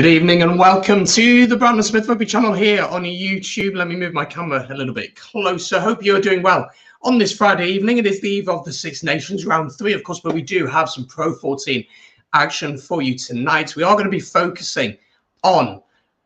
Good evening and welcome to the Brandon Smith Rugby channel here on YouTube. Let me move my camera a little bit closer. Hope you're doing well. On this Friday evening, it is the eve of the Six Nations round 3, of course, but we do have some Pro 14 action for you tonight. We are going to be focusing on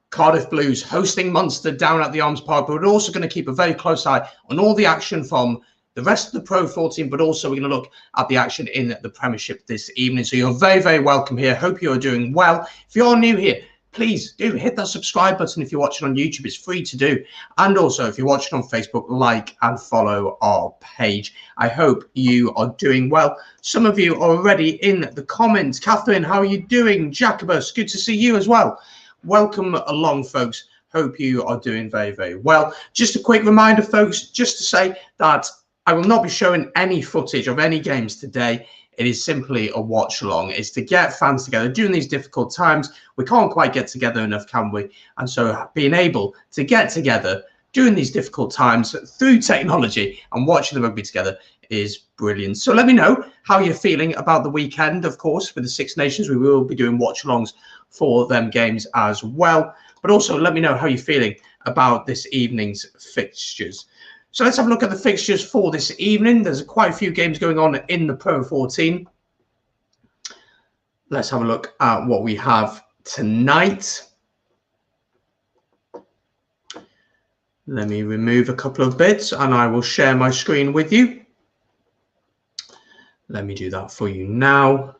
Cardiff Blues hosting Munster down at the Arms Park, but we're also going to keep a very close eye on all the action from the rest of the Pro 14, but also we're going to look at the action in the Premiership this evening. So you're very, very welcome here. Hope you're doing well. If you're new here, please do hit that subscribe button. If you're watching on YouTube, it's free to do. And also, if you're watching on Facebook, like and follow our page. I hope you are doing well. Some of you are already in the comments. Catherine, how are you doing? Jacobus, good to see you as well. Welcome along, folks. Hope you are doing very, very well. Just a quick reminder, folks, just to say that I will not be showing any footage of any games today. It is simply a watch along. It's to get fans together during these difficult times. We can't quite get together enough, can we? And so being able to get together during these difficult times through technology and watching the rugby together is brilliant. So let me know how you're feeling about the weekend. Of course, with the Six Nations, we will be doing watch alongs for them games as well. But also let me know how you're feeling about this evening's fixtures. So let's have a look at the fixtures for this evening. There's quite a few games going on in the Pro 14. Let's have a look at what we have tonight. Let me remove a couple of bits and I will share my screen with you. Let me do that for you now.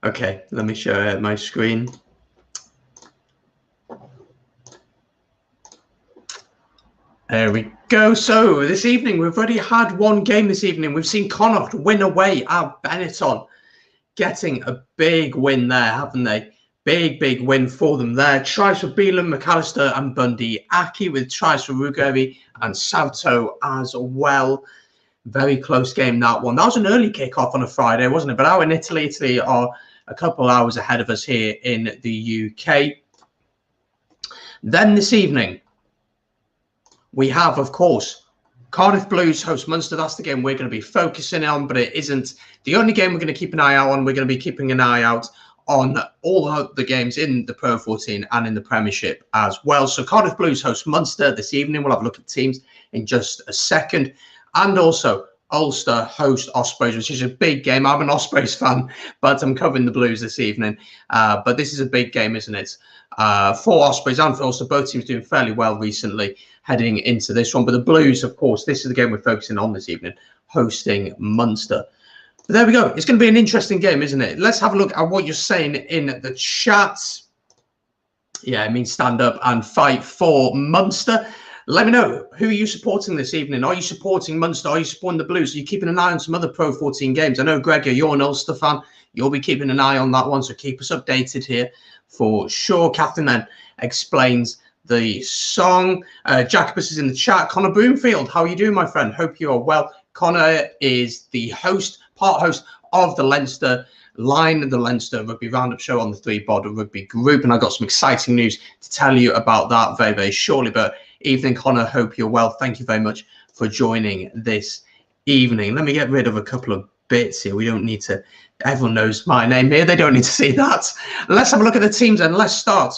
Okay, let me share my screen. There we go. So this evening, we've already had one game this evening. We've seen Connacht win away at Benetton, getting a big win there, haven't they? Big, big win for them there. Tries for Beelan, McAllister and Bundy. Aki with tries for RUGBY and Salto as well. Very close game, that one. That was an early kickoff on a Friday, wasn't it? But out in Italy, Italy are a couple hours ahead of us here in the UK. Then this evening, we have, of course, Cardiff Blues host Munster. That's the game we're going to be focusing on, but it isn't the only game we're going to keep an eye out on. We're going to be keeping an eye out on all the games in the Pro 14 and in the Premiership as well. So Cardiff Blues host Munster this evening. We'll have a look at teams in just a second. And also Ulster host Ospreys, which is a big game. I'm an Ospreys fan, but I'm covering the Blues this evening. But this is a big game, isn't it? For Ospreys and for Ulster, both teams doing fairly well recently heading into this one. But the Blues, of course, this is the game we're focusing on this evening, hosting Munster. But there we go. It's going to be an interesting game, isn't it? Let's have a look at what you're saying in the chat. Yeah, I mean, stand up and fight for Munster. Let me know, who are you supporting this evening? Are you supporting Munster? Are you supporting the Blues? Are you keeping an eye on some other Pro 14 games? I know, Gregor, you're an Ulster fan. You'll be keeping an eye on that one, so keep us updated here for sure. Catherine then explains the song. Jacobus is in the chat. Connor Broomfield, how are you doing, my friend? Hope you are well. Connor is the host, part host of the Leinster Line, the Leinster Rugby Roundup show on the 3BOD Rugby group, and I've got some exciting news to tell you about that very, very shortly. But evening, Connor, hope you're well. Thank you very much for joining this evening. Let me get rid of a couple of bits here. We don't need to, everyone knows my name here. They don't need to see that. Let's have a look at the teams and let's start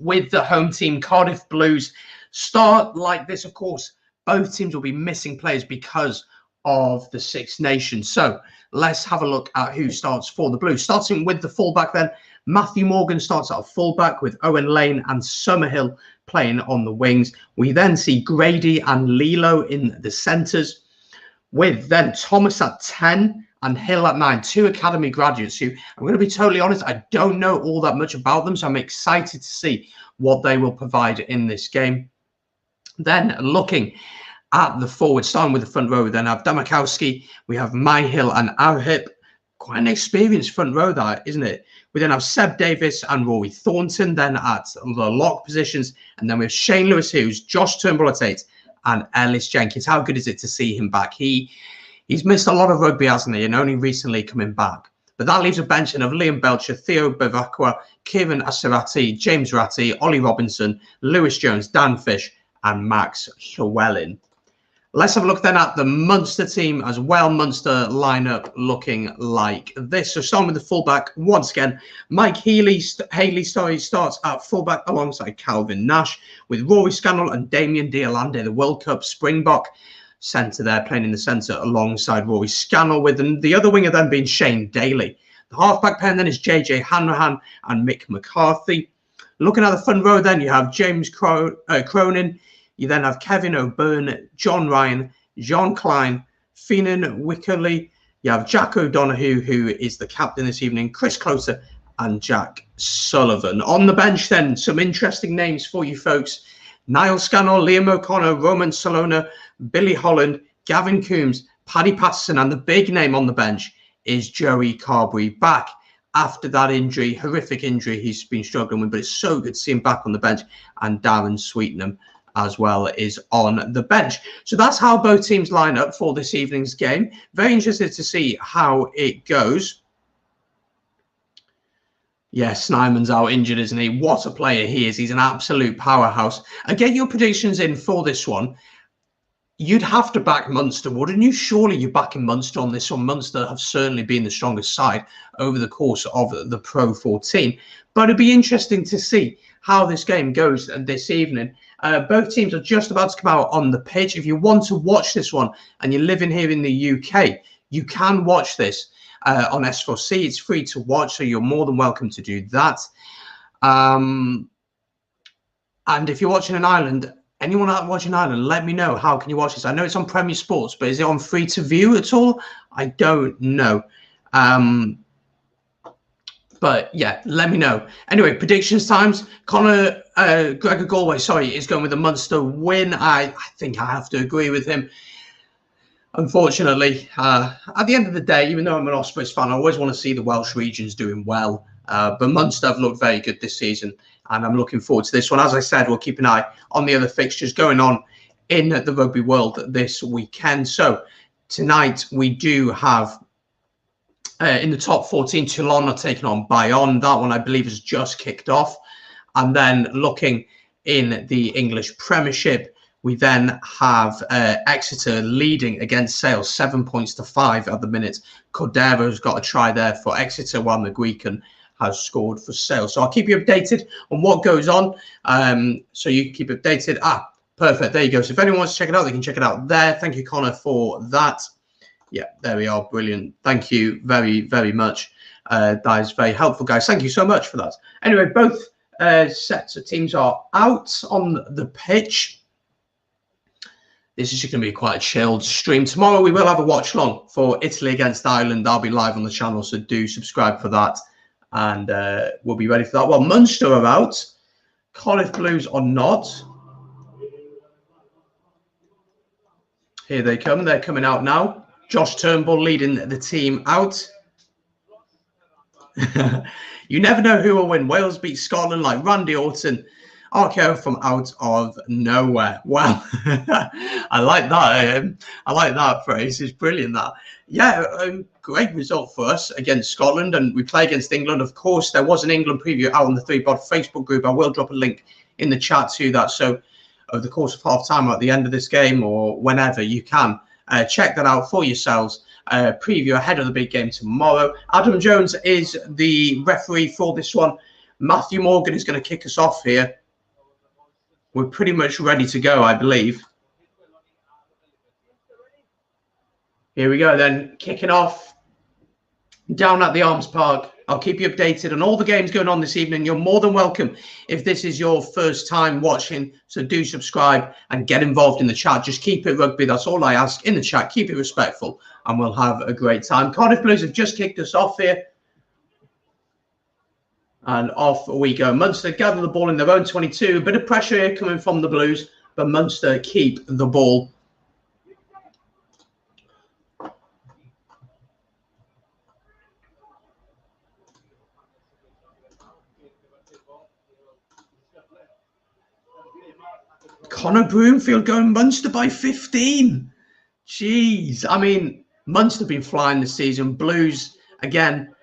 with the home team, Cardiff Blues. Start like this, of course. Both teams will be missing players because of the Six Nations. So let's have a look at who starts for the Blues. Starting with the fullback then, Matthew Morgan starts at fullback with Owen Lane and Summerhill playing on the wings. We then see Grady and Lilo in the centres, with then Thomas at 10 and Hill at 9, two academy graduates who, I'm going to be totally honest, I don't know all that much about them, so I'm excited to see what they will provide in this game. Then looking at the forward, starting with the front row, we then have Damakowski, we have Myhill and Arhip. Quite an experienced front row that, isn't it? We then have Seb Davis and Rory Thornton then at the lock positions, and then we have Shane Lewis-Hughes, Josh Turnbull at 8 and Ellis Jenkins. How good is it to see him back? He's missed a lot of rugby, hasn't he, and only recently coming back. But that leaves a bench of Liam Belcher, Theo Bavakwa, Kieran Asirati, James Ratty, Ollie Robinson, Lewis Jones, Dan Fish and Max Llewellyn. Let's have a look then at the Munster team as well. Munster lineup looking like this. So starting with the fullback, once again, Mike Haley starts at fullback alongside Calvin Nash, with Rory Scannell and Damien Diolande, the World Cup Springbok centre there, playing in the centre alongside Rory Scannell, with the other winger then being Shane Daly. The halfback pair then is JJ Hanrahan and Mick McCarthy. Looking at the front row then, you have James Cronin. You then have Kevin O'Byrne, John Ryan, John Klein, Feenan Wickerley. You have Jack O'Donoghue, who is the captain this evening, Chris Closer, and Jack Sullivan. On the bench then, some interesting names for you folks. Niall Scannell, Liam O'Connor, Roman Salona, Billy Holland, Gavin Coombs, Paddy Patterson, and the big name on the bench is Joey Carberry, back after that injury, horrific injury he's been struggling with, but it's so good to see him back on the bench. And Darren Sweetenham as well is on the bench. So that's how both teams line up for this evening's game. Very interested to see how it goes. Yes, Snyman's out injured, isn't he? What a player he is. He's an absolute powerhouse. And get your predictions in for this one. You'd have to back Munster, wouldn't you? Surely you're backing Munster on this one. Munster have certainly been the strongest side over the course of the Pro 14. But it'd be interesting to see how this game goes this evening. Both teams are just about to come out on the pitch. If you want to watch this one and you're living here in the UK, you can watch this on S4C. It's free to watch, so you're more than welcome to do that. And if you're watching in Ireland, anyone out watching Ireland, let me know. How can you watch this? I know it's on Premier Sports, but is it on free to view at all? I don't know. But yeah, let me know. Anyway, predictions times. Gregor Galway, is going with a Munster win. I think I have to agree with him. Unfortunately, at the end of the day, even though I'm an Ospreys fan, I always want to see the Welsh regions doing well. But Munster have looked very good this season, and I'm looking forward to this one. As I said, we'll keep an eye on the other fixtures going on in the rugby world this weekend. So tonight we do have in the top 14, Toulon are taking on Bayonne. That one, I believe, has just kicked off. And then looking in the English Premiership, we then have Exeter leading against Sale, 7 points to 5 at the minute. Cordero's got a try there for Exeter, while McGuican has scored for Sale. So I'll keep you updated on what goes on. So you can keep updated. Perfect. There you go. So if anyone wants to check it out, they can check it out there. Thank you, Connor, for that. Yeah, there we are. Brilliant. Thank you very, very much. That is very helpful, guys. Thank you so much for that. Anyway, both sets of teams are out on the pitch. This is just going to be quite a chilled stream. Tomorrow we will have a watch long for Italy against Ireland. I'll be live on the channel, so do subscribe for that. And we'll be ready for that. Well, Munster are out. Cardiff Blues are not. Here they come. They're coming out now. Josh Turnbull leading the team out. You never know who will win. Wales beat Scotland like Randy Orton. RKO from out of nowhere. Well, I like that. I like that phrase. It's brilliant, that. Yeah, great result for us against Scotland. And we play against England. Of course, there was an England preview out on the 3Bod Facebook group. I will drop a link in the chat to that. So over the course of half time or at the end of this game or whenever, you can check that out for yourselves. Preview ahead of the big game tomorrow. Adam Jones is the referee for this one. Matthew Morgan is going to kick us off here. We're pretty much ready to go, I believe. Here we go then, kicking off down at the Arms Park. I'll keep you updated on all the games going on this evening. You're more than welcome if this is your first time watching. So do subscribe and get involved in the chat. Just keep it rugby. That's all I ask in the chat. Keep it respectful and we'll have a great time. Cardiff Blues have just kicked us off here. And off we go. Munster gather the ball in their own 22. A bit of pressure here coming from the Blues, but Munster keep the ball. Connor Broomfield going Munster by 15. Jeez. I mean, Munster have been flying this season. Blues, again,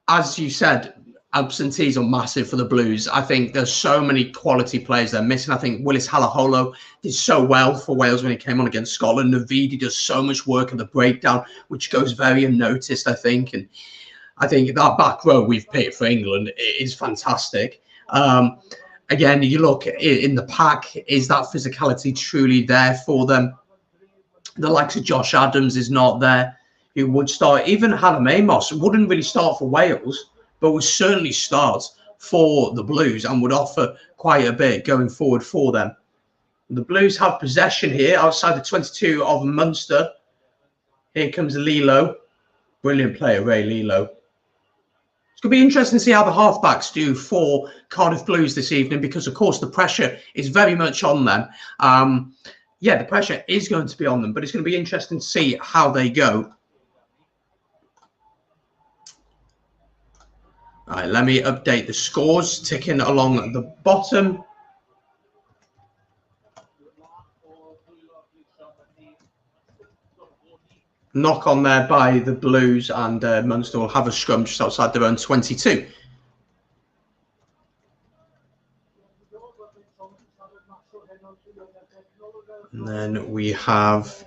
as you said, absentees are massive for the Blues. I think there's so many quality players they're missing. I think Willis Halaholo did so well for Wales when he came on against Scotland. Navidi does so much work at the breakdown, which goes very unnoticed, I think. And I think that back row we've picked for England is fantastic. Again, you look in the pack, is that physicality truly there for them? The likes of Josh Adams is not there. Who would start? Even Hannah Amos wouldn't really start for Wales, but would certainly start for the Blues and would offer quite a bit going forward for them. The Blues have possession here outside the 22 of Munster. Here comes Lilo. Brilliant player, Ray Lilo. It's going to be interesting to see how the halfbacks do for Cardiff Blues this evening because, of course, the pressure is very much on them. Yeah, the pressure is going to be on them, but it's going to be interesting to see how they go. All right, let me update the scores, ticking along the bottom. Knock on there by the Blues, and Munster will have a scrum just outside their own 22. And then we have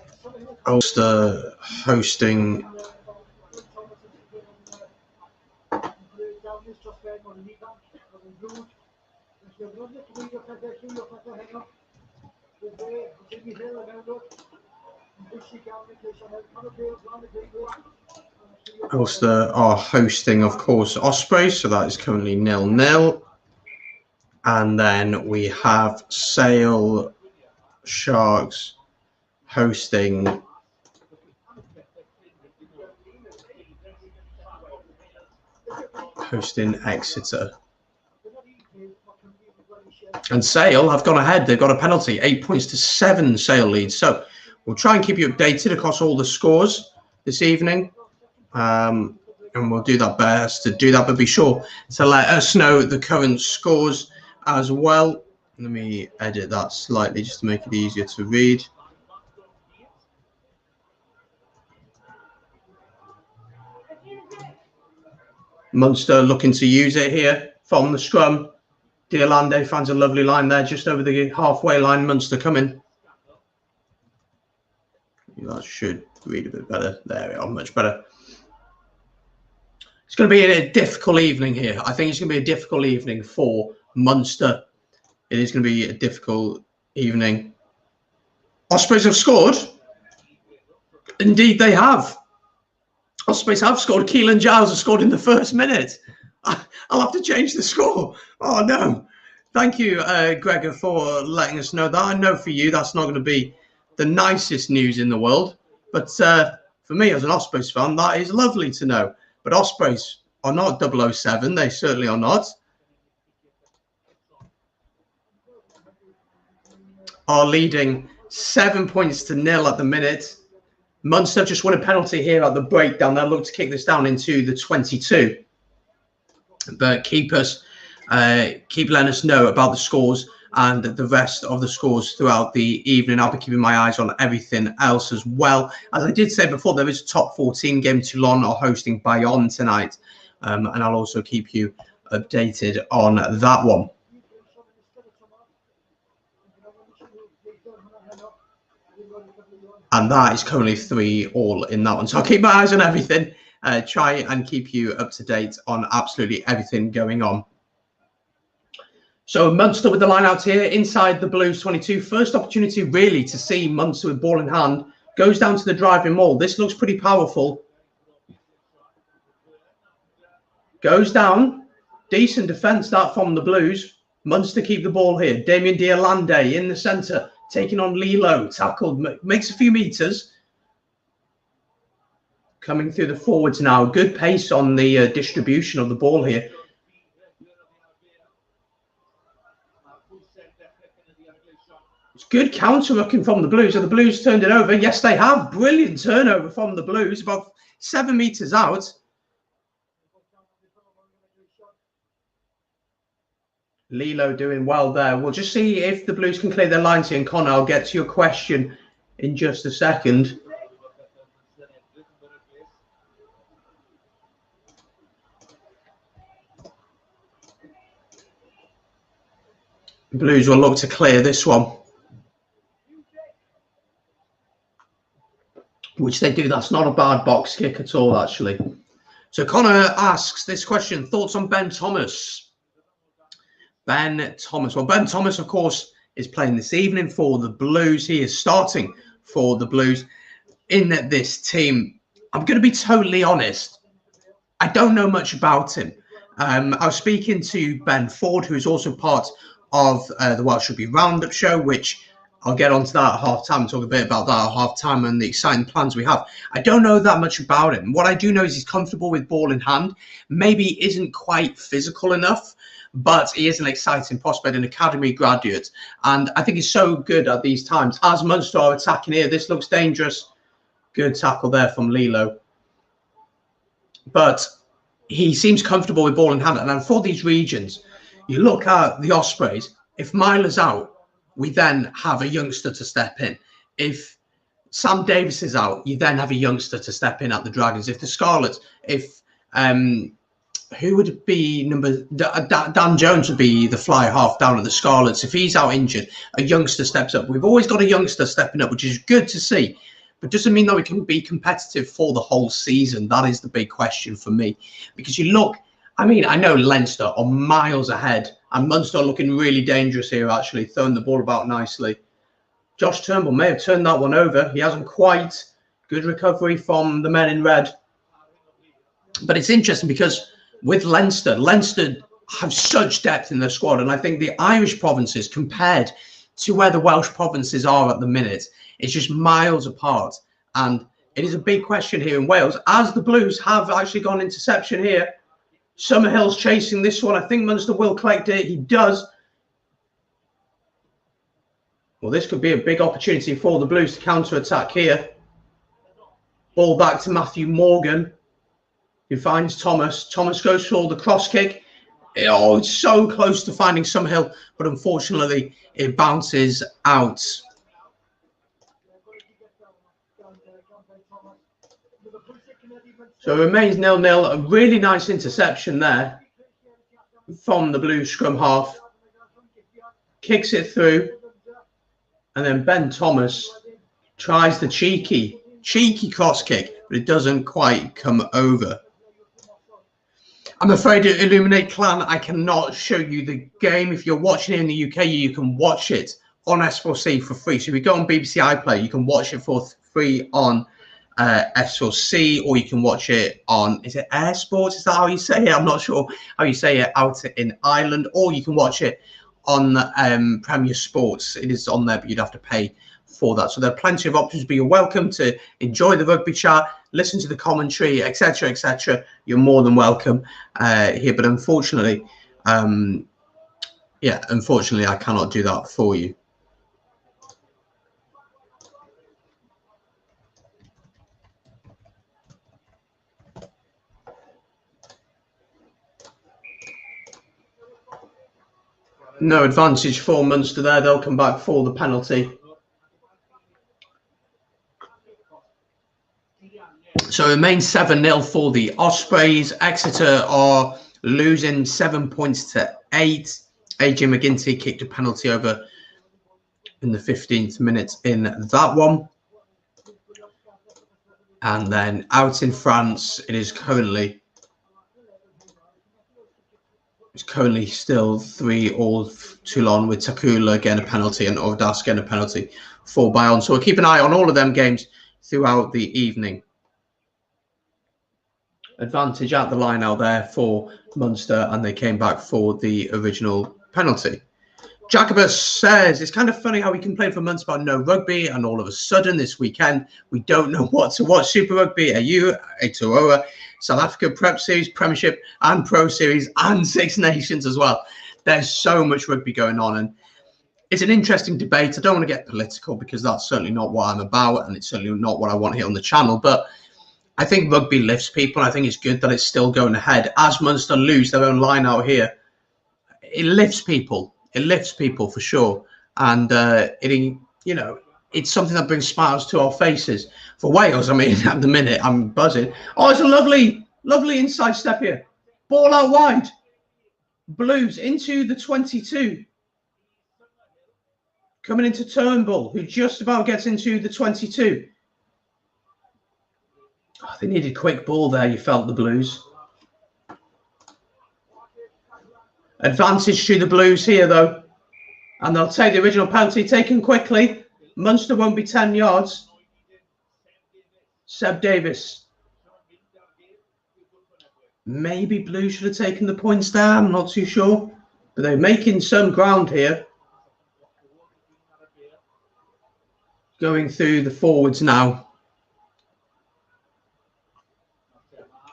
Ulster hosting Ulster are hosting, of course, Ospreys, so that is currently 0-0. And then we have Sale Sharks hosting Exeter. And Sale have gone ahead. They've got a penalty, 8 points to 7 Sale leads. So we'll try and keep you updated across all the scores this evening. And we'll do that best to do that. But be sure to let us know the current scores as well. Let me edit that slightly just to make it easier to read. Munster looking to use it here from the scrum. Diolande finds a lovely line there just over the halfway line. Munster coming. That should read a bit better. There we are, much better. It's going to be a difficult evening here. I think it's going to be a difficult evening for Munster. It is going to be a difficult evening. Ospreys have scored. Indeed, they have. Ospreys have scored. Keelan Giles has scored in the first minute. I'll have to change the score. Oh, no. Thank you, Gregor, for letting us know that. I know for you that's not going to be the nicest news in the world. But for me, as an Ospreys fan, that is lovely to know. But Ospreys are not 007. They certainly are not. Are leading 7 points to 0 at the minute. Munster just won a penalty here at the breakdown. They'll look to kick this down into the 22. But keep letting us know about the scores and the rest of the scores throughout the evening. I'll be keeping my eyes on everything else as well. As I did say before, there is a top 14 game. Toulon are hosting Bayonne tonight. And I'll also keep you updated on that one. And that is currently 3-3 in that one. So I'll keep my eyes on everything. Try and keep you up to date on absolutely everything going on. So Munster with the line out here inside the Blues 22. First opportunity really to see Munster with ball in hand. Goes down to the driving maul. This looks pretty powerful. Goes down. Decent defence that from the Blues. Munster keep the ball here. Damien Diolande in the centre. Taking on Lilo. Tackled. Makes a few metres. Coming through the forwards now. Good pace on the distribution of the ball here. It's good counter-rucking from the Blues. Have the Blues turned it over? Yes, they have. Brilliant turnover from the Blues. About 7 metres out. Lilo doing well there. We'll just see if the Blues can clear their lines here. And Connor, I'll get to your question in just a second. Blues will look to clear this one. Which they do. That's not a bad box kick at all, actually. So Connor asks this question, thoughts on Ben Thomas? Ben Thomas. Well, Ben Thomas, of course, is playing this evening for the Blues. He is starting for the Blues in this team. I'm going to be totally honest. I don't know much about him. I was speaking to Ben Ford, who is also part of the Welsh Rugby Roundup show, which I'll get onto that at half-time and talk a bit about that at half-time and the exciting plans we have. I don't know that much about him. What I do know is he's comfortable with ball in hand. Maybe he isn't quite physical enough, but he is an exciting prospect, an academy graduate. And I think he's so good at these times. As Munster are attacking here, this looks dangerous. Good tackle there from Lilo. But he seems comfortable with ball in hand. And for these regions, you look at the Ospreys, if Myler's out, we then have a youngster to step in. If Sam Davis is out, you then have a youngster to step in at the Dragons. If the Scarlets, if who would it be? Dan Jones would be the fly half down at the Scarlets. If he's out injured, a youngster steps up. We've always got a youngster stepping up, which is good to see. But doesn't mean that we can be competitive for the whole season. That is the big question for me. Because you look, I mean, I know Leinster are miles ahead. And Munster are looking really dangerous here, actually, throwing the ball about nicely. Josh Turnbull may have turned that one over. He hasn't quite. Good recovery from the men in red. But it's interesting because with Leinster have such depth in their squad. And I think the Irish provinces, compared to where the Welsh provinces are at the minute, it's just miles apart. And it is a big question here in Wales, as the Blues have actually gone interception here. Summerhill's chasing this one. I think Munster will collect it. He does. Well, this could be a big opportunity for the Blues to counter-attack here. Ball back to Matthew Morgan, who finds Thomas. Thomas goes for the cross kick. Oh, it's so close to finding Summerhill, but unfortunately, it bounces out. So it remains 0-0. A really nice interception there from the Blues scrum half. Kicks it through. And then Ben Thomas tries the cheeky cross kick, but it doesn't quite come over. I'm afraid to Illuminate Clan, I cannot show you the game. If you're watching it in the UK, you can watch it on S4C for free. So if you go on BBC iPlayer, you can watch it for free on S4C, or you can watch it on, is it Air Sports? Is that how you say it? I'm not sure how you say it out in Ireland. Or you can watch it on Premier Sports. It is on there, but you'd have to pay for that. So there are plenty of options, but you're welcome to enjoy the rugby chat, listen to the commentary, etc., etc. You're more than welcome here. But unfortunately, unfortunately, I cannot do that for you. No advantage for Munster there. They'll come back for the penalty. So it remains 7-0 for the Ospreys. Exeter are losing 7 points to 8. AJ McGinty kicked a penalty over in the 15th minute in that one. And then out in France, it is currently still 3-all Toulon, with Takula getting a penalty and Ordas getting a penalty for Bayonne. So we'll keep an eye on all of them games throughout the evening. Advantage at the line out there for Munster, and they came back for the original penalty. Jacobus says, it's kind of funny how we can play for Munster but no rugby, and all of a sudden this weekend we don't know what to watch. Super Rugby, AU, Aotearoa, South Africa Prep Series, Premiership and Pro Series, and Six Nations as well. There's so much rugby going on, and it's an interesting debate. I don't want to get political because that's certainly not what I'm about, and it's certainly not what I want here on the channel, but I think rugby lifts people. I think it's good that it's still going ahead. As Munster lose their own line out here, it lifts people. It lifts people for sure. And, it's something that brings smiles to our faces. For Wales, I mean, at the minute, I'm buzzing. Oh, it's a lovely, lovely inside step here. Ball out wide. Blues into the 22. Coming into Turnbull, who just about gets into the 22. Oh, they needed quick ball there, you felt, the Blues. Advantage to the Blues here, though. And they'll take the original penalty taken quickly. Munster won't be 10 yards. Seb Davis. Maybe Blues should have taken the points there. I'm not too sure. But they're making some ground here. Going through the forwards now.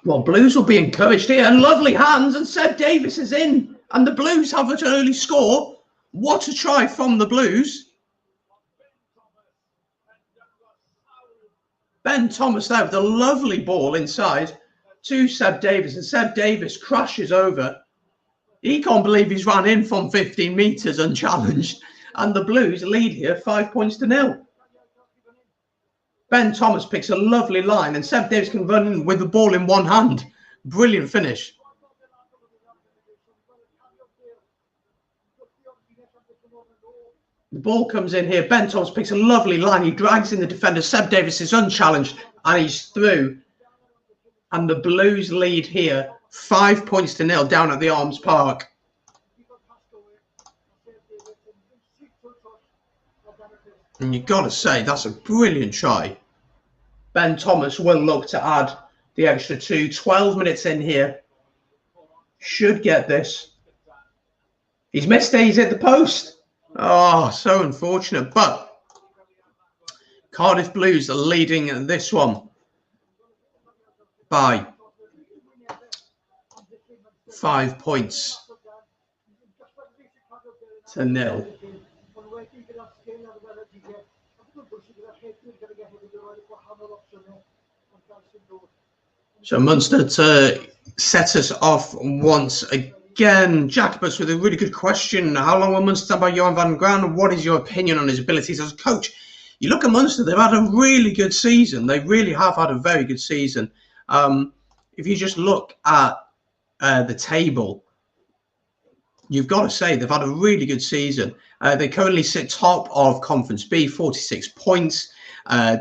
Well, Blues will be encouraged here. And lovely hands. And Seb Davis is in. And the Blues have an early score. What a try from the Blues. Ben Thomas there with a lovely ball inside to Seb Davis. And Seb Davis crashes over. He can't believe he's run in from 15 metres unchallenged. And the Blues lead here 5-0. Ben Thomas picks a lovely line. And Seb Davis can run in with the ball in one hand. Brilliant finish. The ball comes in here. Ben Thomas picks a lovely line. He drags in the defender. Seb Davis is unchallenged and he's through. And the Blues lead here 5-0 down at the Arms Park. And you've got to say, that's a brilliant try. Ben Thomas will look to add the extra 2. 12 minutes in here. Should get this. He's missed it. He's hit the post. Oh, so unfortunate. But Cardiff Blues are leading this one by 5 points to 0. So Munster to set us off once again. Jacobus with a really good question. How long will Munster stand by Johan van Graan? What is your opinion on his abilities as a coach? You look at Munster, they've had a really good season. They really have had a very good season. If you just look at the table, you've got to say they've had a really good season. They currently sit top of Conference B, 46 points.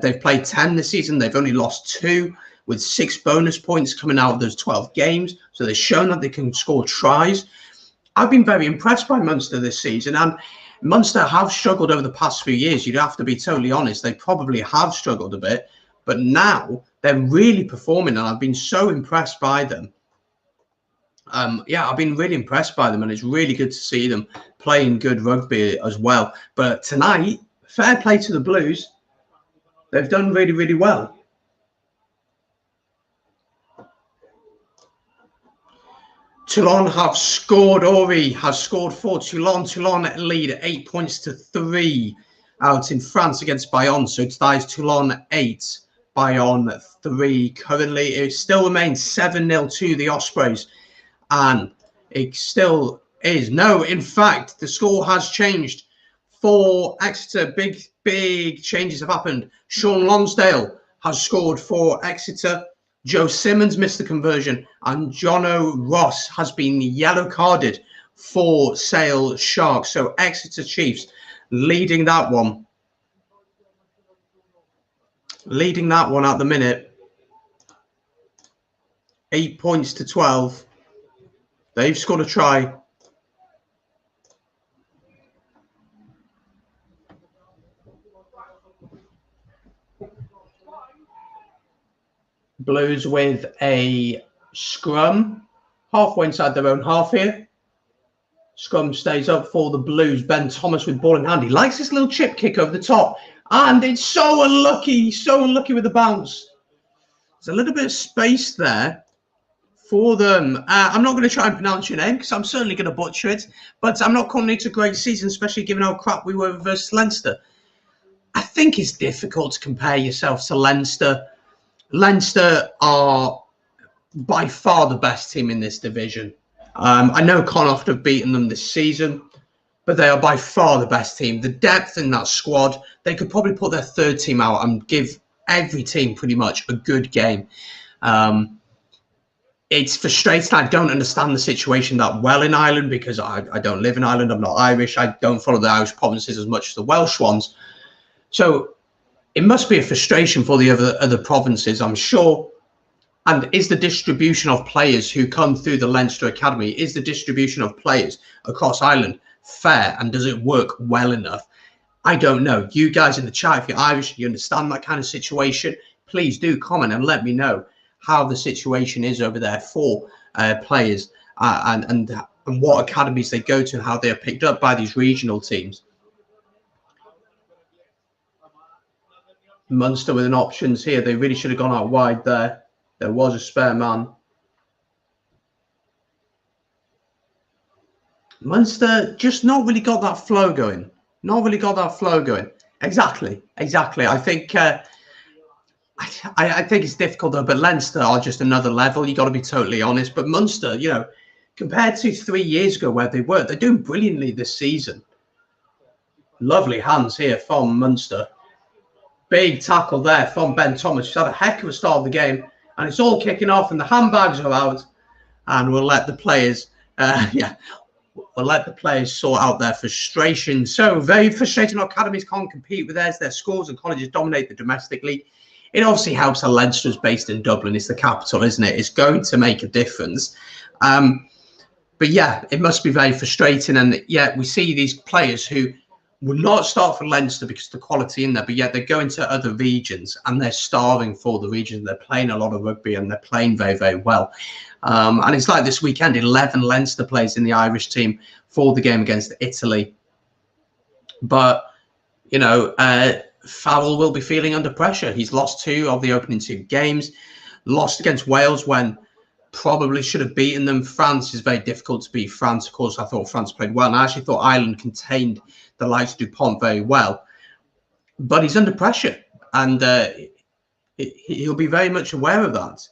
They've played 10 this season. They've only lost 2, with 6 bonus points coming out of those 12 games. So they've shown that they can score tries. I've been very impressed by Munster this season. And Munster have struggled over the past few years. You'd have to be totally honest. They probably have struggled a bit. But now they're really performing. And I've been so impressed by them. Yeah, I've been really impressed by them. And it's really good to see them playing good rugby as well. But tonight, fair play to the Blues. They've done really, really well. Toulon have scored. Ori has scored for Toulon. Toulon lead 8-3 out in France against Bayonne. So that is Toulon 8, Bayonne 3. Currently, it still remains 7-0 to the Ospreys. And it still is. No, in fact, the score has changed for Exeter. Big changes have happened. Sean Lonsdale has scored for Exeter. Joe Simmons missed the conversion, and Jono Ross has been yellow carded for Sale Sharks. So Exeter Chiefs leading that one. Leading that one at the minute. 8-12. They've scored a try. Blues with a scrum halfway inside their own half here. Scrum stays up for the Blues. Ben Thomas with ball in hand. He likes this little chip kick over the top. And it's so unlucky with the bounce. There's a little bit of space there for them. I'm not going to try and pronounce your name because I'm certainly going to butcher it. But I'm not calling it a great season, especially given how crap we were versus Leinster. I think it's difficult to compare yourself to Leinster. Leinster are by far the best team in this division. I know Connacht have beaten them this season, but they are by far the best team. The depth in that squad, they could probably put their third team out and give every team pretty much a good game. it's frustrating. I don't understand the situation that well in Ireland because I don't live in Ireland. I'm not Irish. I don't follow the Irish provinces as much as the Welsh ones. So it must be a frustration for the other provinces, I'm sure. And is the distribution of players who come through the Leinster Academy, is the distribution of players across Ireland fair? And does it work well enough? I don't know. You guys in the chat, if you're Irish, you understand that kind of situation, please do comment and let me know how the situation is over there for players and what academies they go to and how they are picked up by these regional teams. Munster with an options here. They really should have gone out wide there. There was a spare man. Munster just not really got that flow going. Not really got that flow going. Exactly. I think I think it's difficult though, but Leinster are just another level. You got to be totally honest. But Munster, you know, compared to 3 years ago where they were, they're doing brilliantly this season. Lovely hands here from Munster. Big tackle there from Ben Thomas. He's had a heck of a start of the game, and it's all kicking off, and the handbags are out, and we'll let the players, we'll let the players sort out their frustration. So very frustrating. Academies can't compete with theirs. Their schools and colleges dominate the domestic league. It obviously helps that Leinster is based in Dublin. It's the capital, isn't it? It's going to make a difference. But yeah, it must be very frustrating. And yeah, we see these players who will not start for Leinster because of the quality in there, but yet they're going to other regions and they're starving for the region. They're playing a lot of rugby and they're playing very, very well. And it's like this weekend, 11 Leinster players in the Irish team for the game against Italy. But, you know, Farrell will be feeling under pressure. He's lost 2 of the opening 2 games, lost against Wales when probably should have beaten them. France is very difficult to beat. France, of course, I thought France played well. And I actually thought Ireland contained the likes of Dupont very well. But he's under pressure. And he'll be very much aware of that.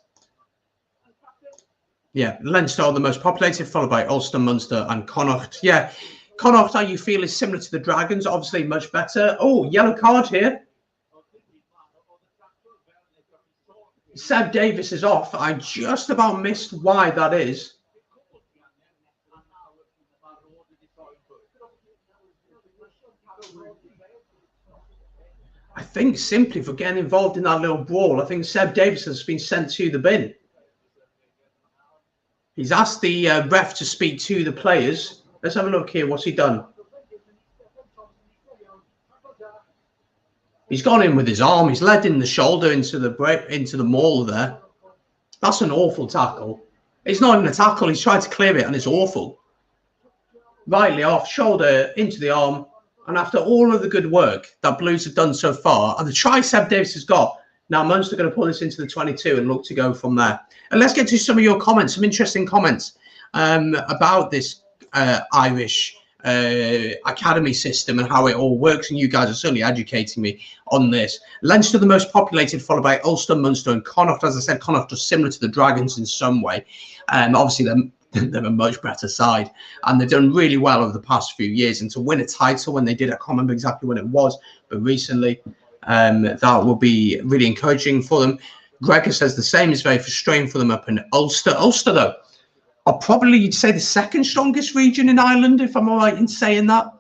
Yeah, Leinster are the most populated, followed by Ulster, Munster and Connacht. Yeah, Connacht, how you feel, is similar to the Dragons. Obviously, much better. Oh, yellow card here. Seb Davis is off. I just about missed why that is. I think simply for getting involved in that little brawl. I think Seb Davis has been sent to the bin. He's asked the ref to speak to the players. Let's have a look here. What's he done? He's gone in with his arm. He's led in the shoulder into the maul there. That's an awful tackle. It's not even a tackle. He's tried to clear it, and it's awful. Rightly off, shoulder into the arm. And after all of the good work that Blues have done so far, and the try Seb Davis has got, now Munster are going to pull this into the 22 and look to go from there. And let's get to some of your comments, some interesting comments about this Irish academy system and how it all works. And you guys are certainly educating me on this. Leinster, the most populated, followed by Ulster, Munster and Connacht. As I said, Connacht are similar to the Dragons in some way. Obviously, they're a much better side. And they've done really well over the past few years. And to win a title when they did, I can't remember exactly when it was, but recently, that will be really encouraging for them. Gregor says the same is very frustrating for them up in Ulster. Ulster, though, are probably, you'd say, the second strongest region in Ireland, if I'm all right in saying that.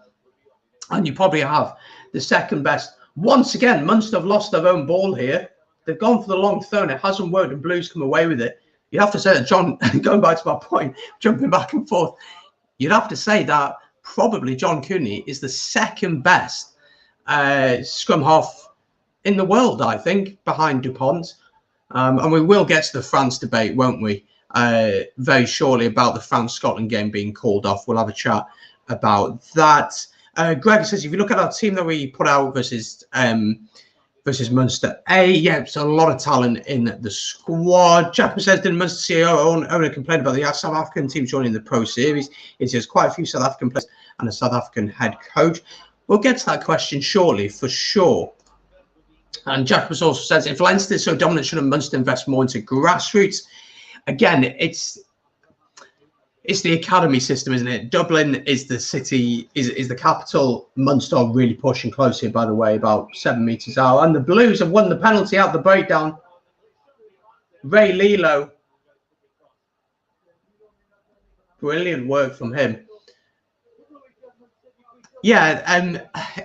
And you probably have the second best. Once again, Munster have lost their own ball here. They've gone for the long throw and it hasn't worked and Blues come away with it. You have to say that, John, going back to my point, jumping back and forth, you'd have to say that probably John Cooney is the second best scrum half in the world, I think, behind Dupont. And we will get to the France debate, won't we? Very shortly about the France-Scotland game being called off. We'll have a chat about that. Greg says, if you look at our team that we put out versus Munster A, yeah, it's a lot of talent in the squad. Jackman says, did Munster CEO owner complain about the South African team joining the Pro Series? It says quite a few South African players and a South African head coach. We'll get to that question shortly, for sure. And Jackman also says, if Leinster is so dominant, shouldn't Munster invest more into grassroots? Again, it's the academy system, isn't it? Dublin is the city, is the capital. Munster are really pushing close here, by the way, about 7 metres out. And the Blues have won the penalty out the breakdown. Ray Lilo Brilliant work from him. Yeah,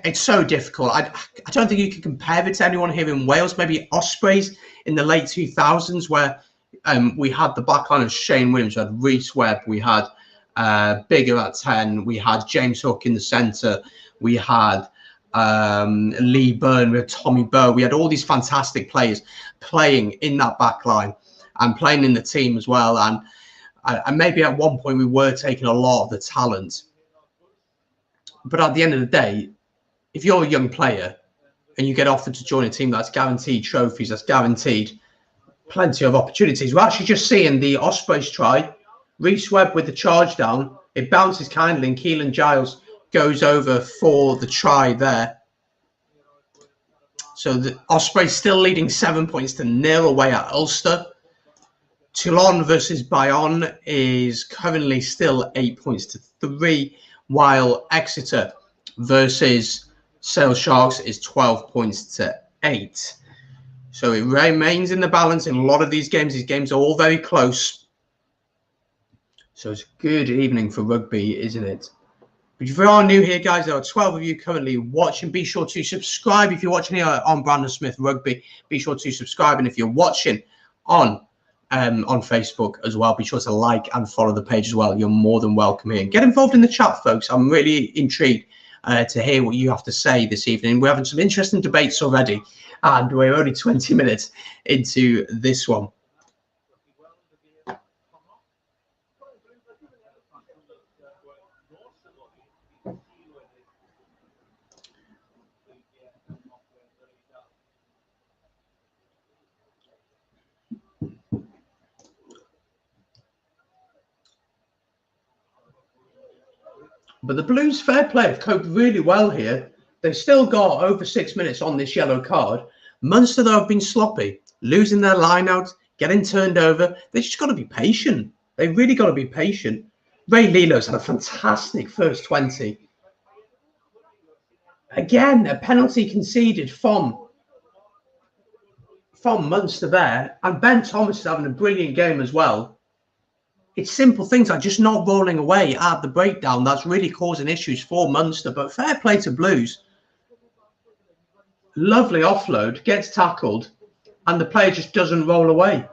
it's so difficult. I don't think you can compare it to anyone here in Wales. Maybe Ospreys in the late 2000s, where we had the backline of Shane Williams, we had Rhys Webb, we had Bigger at 10, we had James Hook in the centre, we had Lee Byrne, we had Tommy Burr, we had all these fantastic players playing in that backline and playing in the team as well. And maybe at one point we were taking a lot of the talent. But at the end of the day, if you're a young player and you get offered to join a team that's guaranteed trophies, that's guaranteed plenty of opportunities. We're actually just seeing the Ospreys try. Rhys Webb with the charge down. It bounces kindly and Keelan Giles goes over for the try there. So the Ospreys still leading 7-0 away at Ulster. Toulon versus Bayonne is currently still 8-3, while Exeter versus Sale Sharks is 12-8. So it remains in the balance in a lot of these games. These games are all very close. So it's a good evening for rugby, isn't it? But if you are new here, guys, there are 12 of you currently watching. Be sure to subscribe. If you're watching here on Brandon Smith Rugby, be sure to subscribe. And if you're watching on Facebook as well, be sure to like and follow the page as well. You're more than welcome here. Get involved in the chat, folks. I'm really intrigued to hear what you have to say this evening. We're having some interesting debates already, and we're only 20 minutes into this one. But the Blues, fair play, have coped really well here. They've still got over 6 minutes on this yellow card. Munster, though, have been sloppy, losing their line-out, getting turned over. They just got to be patient. They've really got to be patient. Ray Lilo's had a fantastic first 20. Again, a penalty conceded from Munster there. And Ben Thomas is having a brilliant game as well. It's simple things like just not rolling away at the breakdown that's really causing issues for Munster. But fair play to Blues. Lovely offload, gets tackled, and the player just doesn't roll away.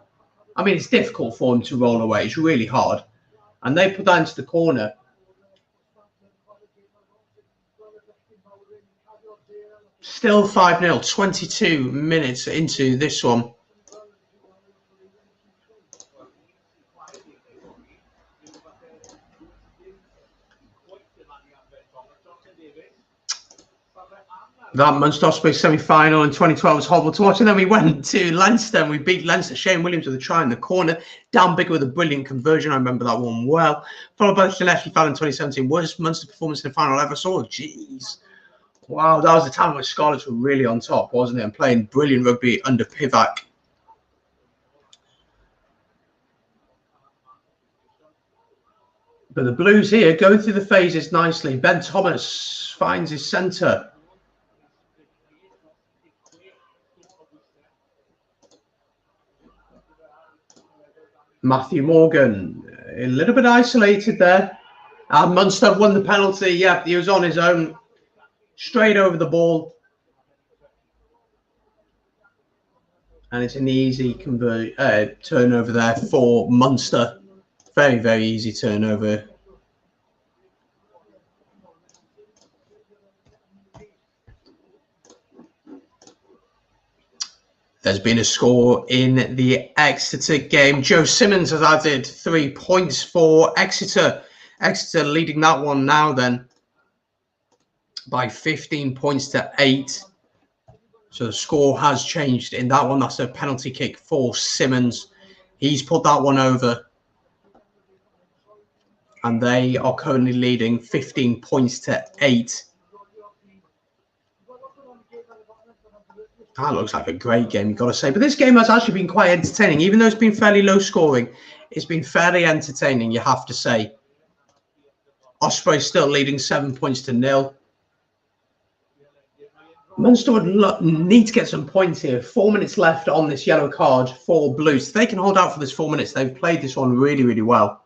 I mean, it's difficult for him to roll away. It's really hard. And they put that into the corner. Still 5-0, 22 minutes into this one. That Munster Ospreys semi-final in 2012 was horrible to watch. And then we went to Leinster and we beat Leinster. Shane Williams with a try in the corner. Dan Bigger with a brilliant conversion. I remember that one well. Followed by the Gillespie final in 2017. Worst Munster performance in the final I ever saw. Jeez. Wow, that was the time when Scarlets were really on top, wasn't it? And playing brilliant rugby under Pivac. But the Blues here going through the phases nicely. Ben Thomas finds his centre. Matthew Morgan, a little bit isolated there. And Munster won the penalty. Yeah, he was on his own. Straight over the ball. And it's an easy turnover there for Munster. Very, very easy turnover. There's been a score in the Exeter game. Joe Simmons has added 3 points for Exeter. Exeter leading that one now then by 15-8. So the score has changed in that one. That's a penalty kick for Simmons. He's put that one over. And they are currently leading 15-8. That looks like a great game, you've got to say. But this game has actually been quite entertaining. Even though it's been fairly low scoring, it's been fairly entertaining, you have to say. Ospreys still leading 7-0. Munster would need to get some points here. 4 minutes left on this yellow card for Blues. If they can hold out for this 4 minutes, they've played this one really, really well.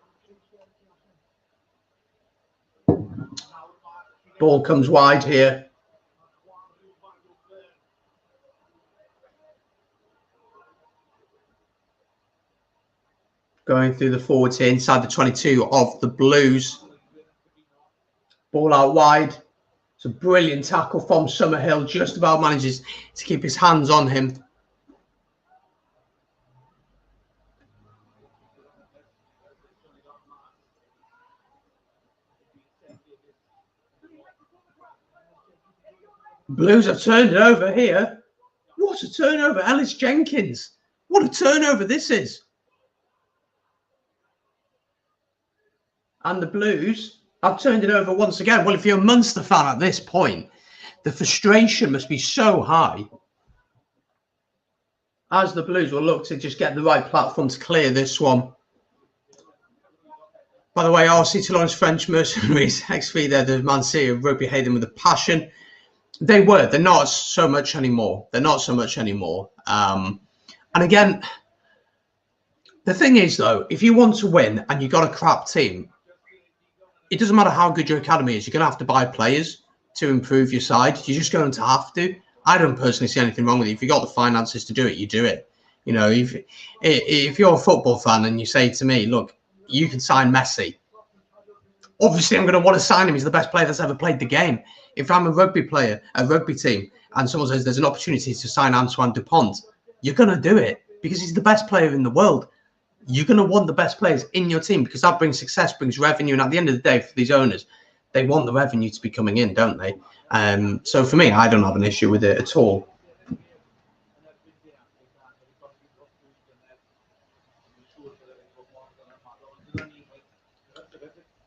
Ball comes wide here. Going through the forwards here inside the 22 of the Blues. Ball out wide. It's a brilliant tackle from Summerhill. Just about manages to keep his hands on him. Blues have turned it over here. What a turnover. Ellis Jenkins. What a turnover this is. And the Blues have turned it over once again. Well, if you're a Munster fan at this point, the frustration must be so high. As the Blues will look to just get the right platform to clear this one. By the way, RC Toulon's French mercenaries, XV there, the Man City of rugby hate them with a passion. They were. They're not so much anymore. They're not so much anymore. And again, the thing is, though, if you want to win and you've got a crap team, it doesn't matter how good your academy is. You're going to have to buy players to improve your side. You're just going to have to. I don't personally see anything wrong with it. If you've got the finances to do it, you do it. You know, if you're a football fan and you say to me, look, you can sign Messi, obviously I'm going to want to sign him. He's the best player that's ever played the game. If I'm a rugby player, a rugby team, and someone says there's an opportunity to sign Antoine Dupont, you're going to do it because he's the best player in the world. You're going to want the best players in your team because that brings success, brings revenue. And at the end of the day, for these owners, they want the revenue to be coming in, don't they? So for me, I don't have an issue with it at all.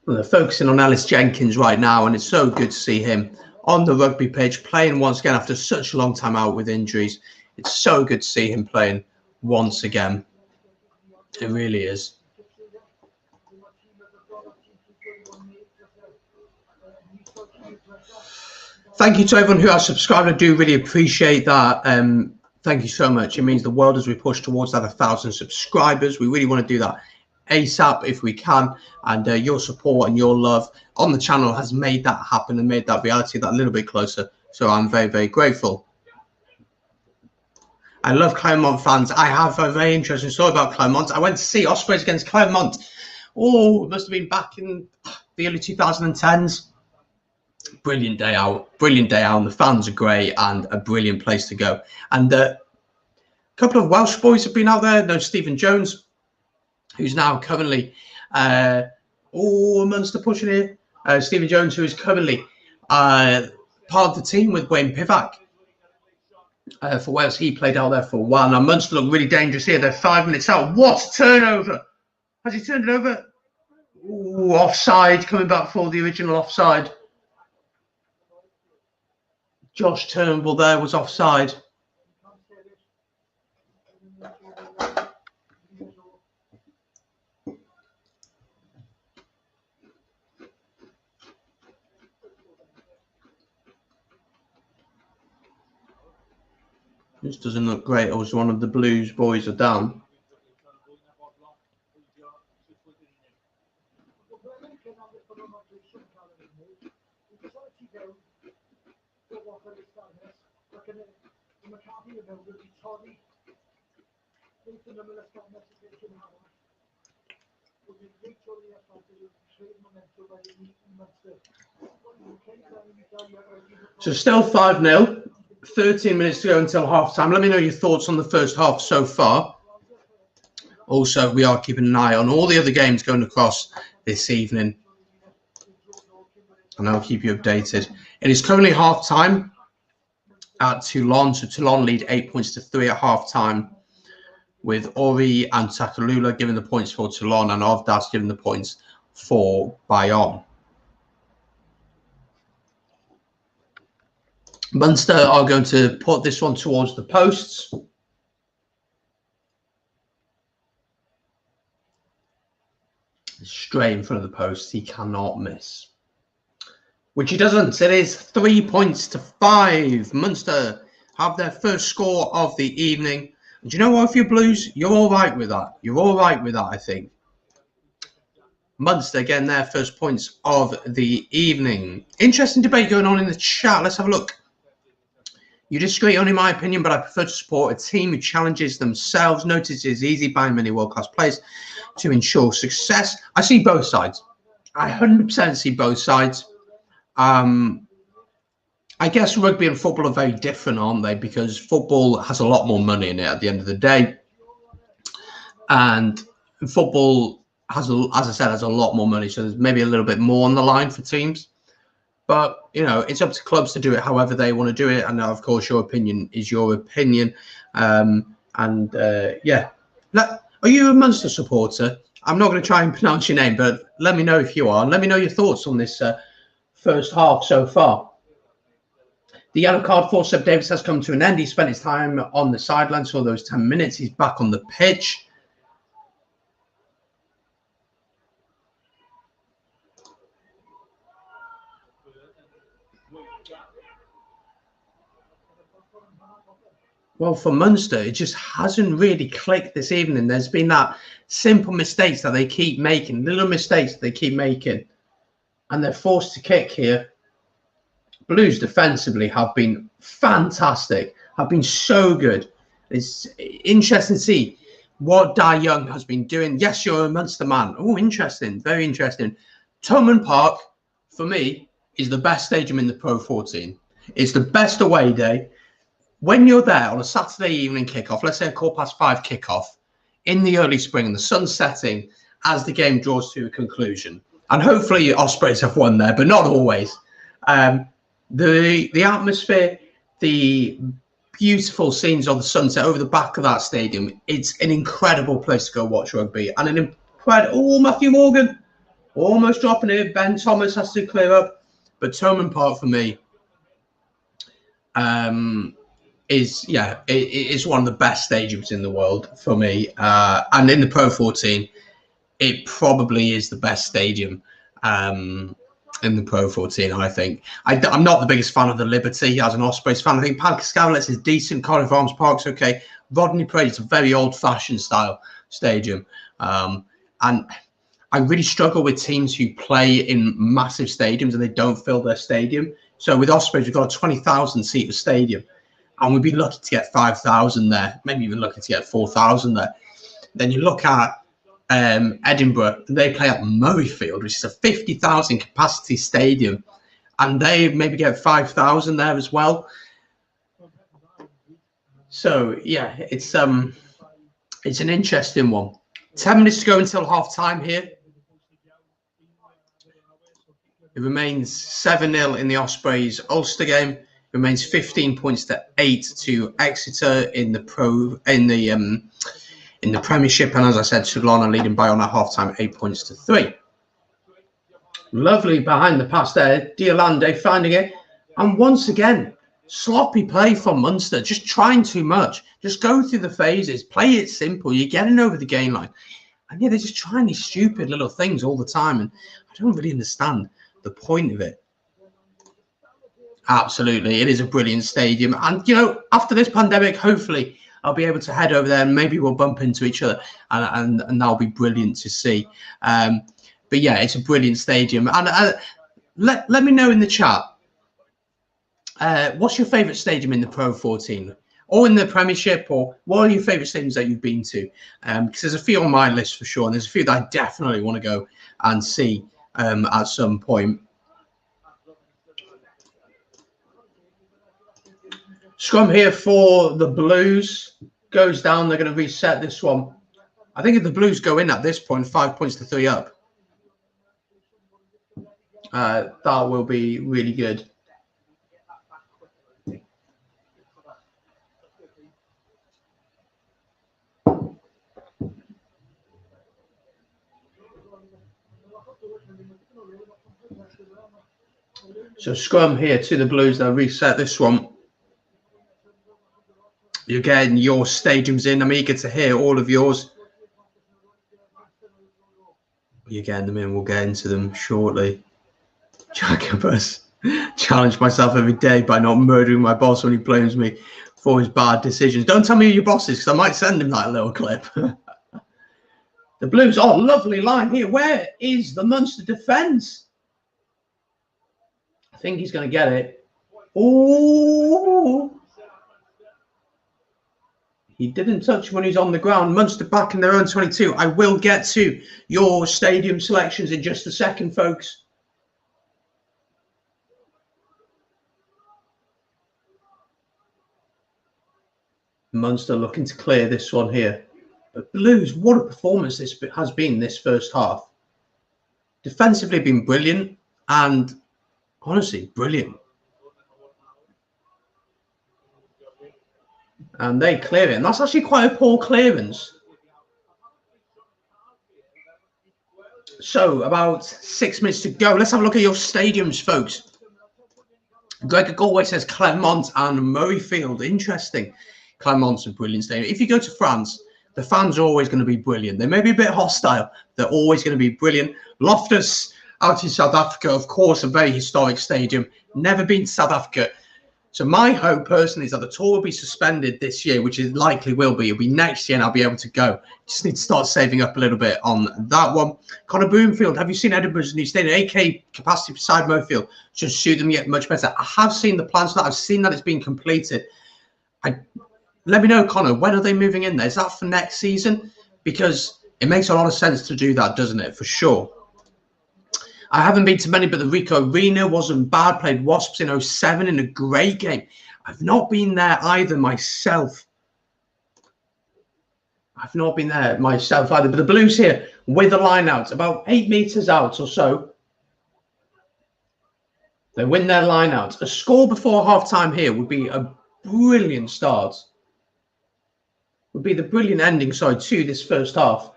Well, they're focusing on Ellis Jenkins right now, and it's so good to see him on the rugby pitch playing once again after such a long time out with injuries. It's so good to see him playing once again. It really is. Thank you to everyone who has subscribed. I do really appreciate that. Thank you so much. It means the world as we push towards that 1,000 subscribers. We really want to do that ASAP if we can. And your support and your love on the channel has made that happen and made that reality that little bit closer. So I'm very, very grateful. I love Clermont fans. I have a very interesting story about Clermont. I went to see Ospreys against Clermont. Oh, it must have been back in the early 2010s. Brilliant day out. Brilliant day out. And the fans are great and a brilliant place to go. And a couple of Welsh boys have been out there. No, Stephen Jones, who's now currently... Munster pushing here. Stephen Jones, who is currently part of the team with Wayne Pivac. For Wales, he played out there for a while. Now, Munster look really dangerous here. They're 5 minutes out. What a turnover! Has he turned it over? Ooh, offside, coming back for the original offside. Josh Turnbull there was offside. This doesn't look great. It was one of the Blues boys are down. So still 5-0. 13 minutes to go until half time. Let me know your thoughts on the first half so far. Also, we are keeping an eye on all the other games going across this evening, and I'll keep you updated. It is currently half time at Toulon. So Toulon lead 8 points to 3 at half time, with Ori and Takalula giving the points for Toulon and Ovdas giving the points for Bayonne. Munster are going to put this one towards the posts. Straight in front of the posts. He cannot miss. Which he doesn't. It is 3 points to 5. Munster have their first score of the evening. And do you know what, if you're Blues, you're all right with that. You're all right with that, I think. Munster getting their first points of the evening. Interesting debate going on in the chat. Let's have a look. You disagree on, in my opinion, but I prefer to support a team who challenges themselves. Notice it's easy buying many world-class players to ensure success. I see both sides. I 100% see both sides. I guess rugby and football are very different, aren't they? Because football has a lot more money in it at the end of the day. And football has, as I said, has a lot more money. So there's maybe a little bit more on the line for teams. But, you know, it's up to clubs to do it however they want to do it. And, of course, your opinion is your opinion. Yeah. Are you a Munster supporter? I'm not going to try and pronounce your name, but let me know if you are. And let me know your thoughts on this first half so far. The yellow card for Seb Davis has come to an end. He spent his time on the sidelines for those 10 minutes. He's back on the pitch. Well, for Munster, it just hasn't really clicked this evening. There's been that simple mistakes that they keep making, little mistakes that they keep making, and they're forced to kick here. Blues defensively have been fantastic, have been so good. It's interesting to see what Dai Young has been doing. Yes, you're a Munster man. Oh, interesting. Very interesting. Thomond Park, for me, is the best stadium in the Pro 14. It's the best away day. When you're there on a Saturday evening kickoff, let's say a 5:15 kickoff in the early spring and the sun's setting as the game draws to a conclusion. And hopefully Ospreys have won there, but not always. The atmosphere, the beautiful scenes of the sunset over the back of that stadium, it's an incredible place to go watch rugby. And an incredible... Oh, Matthew Morgan almost dropping it. Ben Thomas has to clear up. But Thomond Park, for me, is one of the best stadiums in the world for me. And in the Pro 14, it probably is the best stadium in the Pro 14, I think. I'm not the biggest fan of the Liberty as an Ospreys fan. I think Pascalets is decent. Cardiff Arms Park's okay. Rodney Parade is a very old-fashioned style stadium. And I really struggle with teams who play in massive stadiums and they don't fill their stadium. So with Ospreys, we've got a 20,000-seater stadium. And we'd be lucky to get 5,000 there, maybe even lucky to get 4,000 there. Then you look at Edinburgh, they play at Murrayfield, which is a 50,000 capacity stadium, and they maybe get 5,000 there as well. So yeah, it's an interesting one. 10 minutes to go until half time here. It remains 7-0 in the Ospreys Ulster game. It remains 15 points to 8 to Exeter in the Premiership, and as I said, Toulon are leading by on at half-time 8 points to 3. Lovely behind the pass there, Diolande finding it, and once again, sloppy play from Munster, just trying too much. Just go through the phases, play it simple, you're getting over the game line. And yeah, they're just trying these stupid little things all the time, and I don't really understand the point of it. Absolutely, it is a brilliant stadium, and you know, after this pandemic, hopefully I'll be able to head over there and maybe we'll bump into each other, and that'll be brilliant to see. But yeah, it's a brilliant stadium. And let me know in the chat, what's your favourite stadium in the Pro 14 or in the Premiership, or what are your favourite stadiums that you've been to? Because there's a few on my list for sure, and there's a few that I definitely want to go and see at some point. Scrum here for the Blues. Goes down. They're going to reset this one. I think if the Blues go in at this point, 5 points to 3 up, that will be really good. So scrum here to the Blues. They'll reset this one. You're getting your stadiums in. I'm eager to hear all of yours. You're getting them in. We'll get into them shortly. Jacobus. Challenge myself every day by not murdering my boss when he blames me for his bad decisions. Don't tell me who your boss is, because I might send him that little clip. The Blues, oh, lovely line here. Where is the Munster defence? I think he's going to get it. Oh, he didn't touch when he's on the ground. Munster back in their own 22. I will get to your stadium selections in just a second, folks. Munster looking to clear this one here. But Blues, what a performance this has been this first half. Defensively been brilliant and honestly brilliant. And they clear it. And that's actually quite a poor clearance. So about 6 minutes to go. Let's have a look at your stadiums, folks. Gregor Galway says Clermont and Murrayfield. Interesting. Clermont's a brilliant stadium. If you go to France, the fans are always going to be brilliant. They may be a bit hostile. They're always going to be brilliant. Loftus out in South Africa, of course, a very historic stadium. Never been to South Africa. So my hope personally is that the tour will be suspended this year, which it likely will be. It'll be next year and I'll be able to go. Just need to start saving up a little bit on that one. Connor Broomfield, have you seen Edinburgh's new stadium? 8K capacity beside Murrayfield. Should suit them yet much better. I have seen the plans for that. I've seen that it's been completed. Let me know, Connor, when are they moving in there? Is that for next season? Because it makes a lot of sense to do that, doesn't it? For sure. I haven't been to many, but the Rico Arena wasn't bad. Played Wasps in 07 in a great game. I've not been there either myself. I've not been there myself either. But the Blues here with the line out, about 8 meters out or so. They win their line out. A score before half-time here would be a brilliant start. Would be the brilliant ending, sorry, to this first half.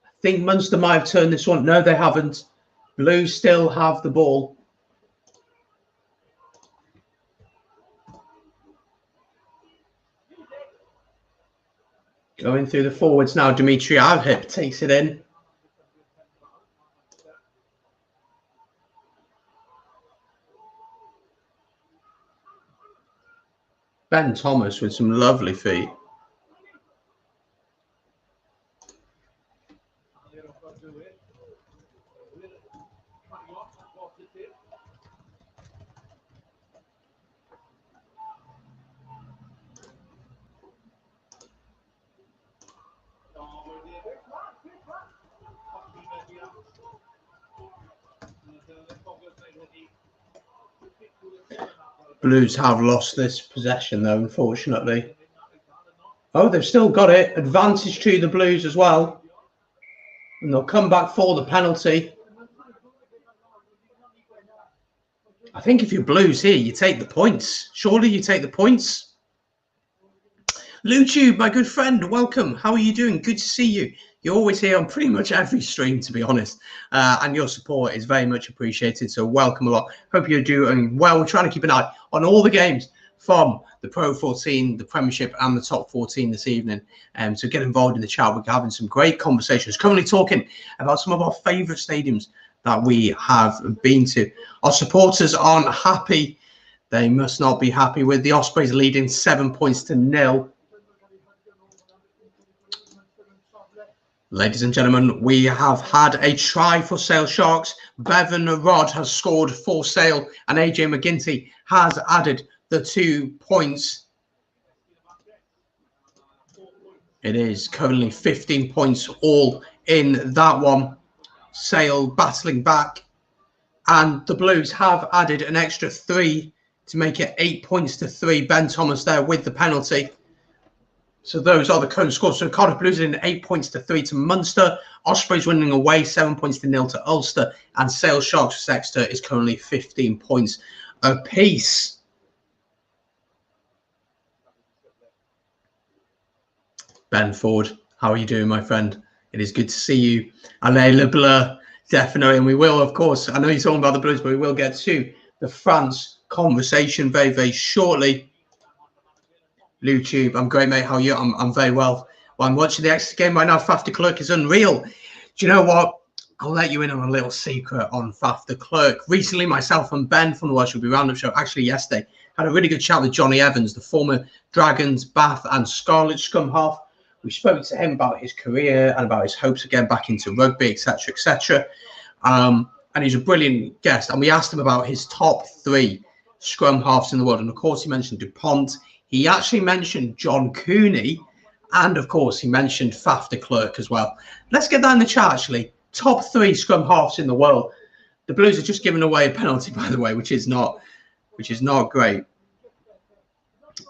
I think Munster might have turned this one. No, they haven't. Blues still have the ball. Going through the forwards now. Dimitri Avhip takes it in. Ben Thomas with some lovely feet. Blues have lost this possession, though, unfortunately. Oh, they've still got it. Advantage to the Blues as well. And they'll come back for the penalty. I think if you're Blues here, you take the points. Surely you take the points. LuTube, my good friend, welcome. How are you doing? Good to see you. You're always here on pretty much every stream, to be honest. And your support is very much appreciated. So welcome a lot. Hope you're doing well. We're trying to keep an eye on all the games from the Pro 14, the Premiership and the Top 14 this evening. So get involved in the chat. We're having some great conversations. Currently talking about some of our favourite stadiums that we have been to. Our supporters aren't happy. They must not be happy with the Ospreys leading 7 points to 0. Ladies and gentlemen, we have had a try for Sale Sharks. Bevan Rod has scored for Sale and AJ McGinty has added the 2 points. It is currently 15 points all in that one. Sale battling back. And the Blues have added an extra 3 to make it 8 points to 3. Ben Thomas there with the penalty. So those are the current scores. So Cardiff Blues in 8 points to 3 to Munster. Ospreys winning away 7 points to 0 to Ulster. And Sale Sharks for Exeter is currently 15 points apiece. Ben Ford, how are you doing, my friend? It is good to see you. Alain Leblanc, definitely. And we will, of course, I know you're talking about the Blues, but we will get to the France conversation very, very shortly. LuTube, I'm great, mate. How are you? I'm very well. Well, I'm watching the Exeter game right now. Faf de Klerk is unreal. Do you know what? I'll let you in on a little secret on Faf de Klerk. Recently, myself and Ben from the Welsh Rugby Roundup show, actually yesterday, had a really good chat with Johnny Evans, the former Dragons, Bath and Scarlet scrum half. We spoke to him about his career and about his hopes of getting back into rugby, etc., etc. And he's a brilliant guest. And we asked him about his top 3 scrum halves in the world. And of course, he mentioned Dupont. He actually mentioned John Cooney. And of course, he mentioned Faf de Klerk as well. Let's get that in the chat, actually. Top 3 scrum halves in the world. The Blues are just giving away a penalty, by the way, which is not great.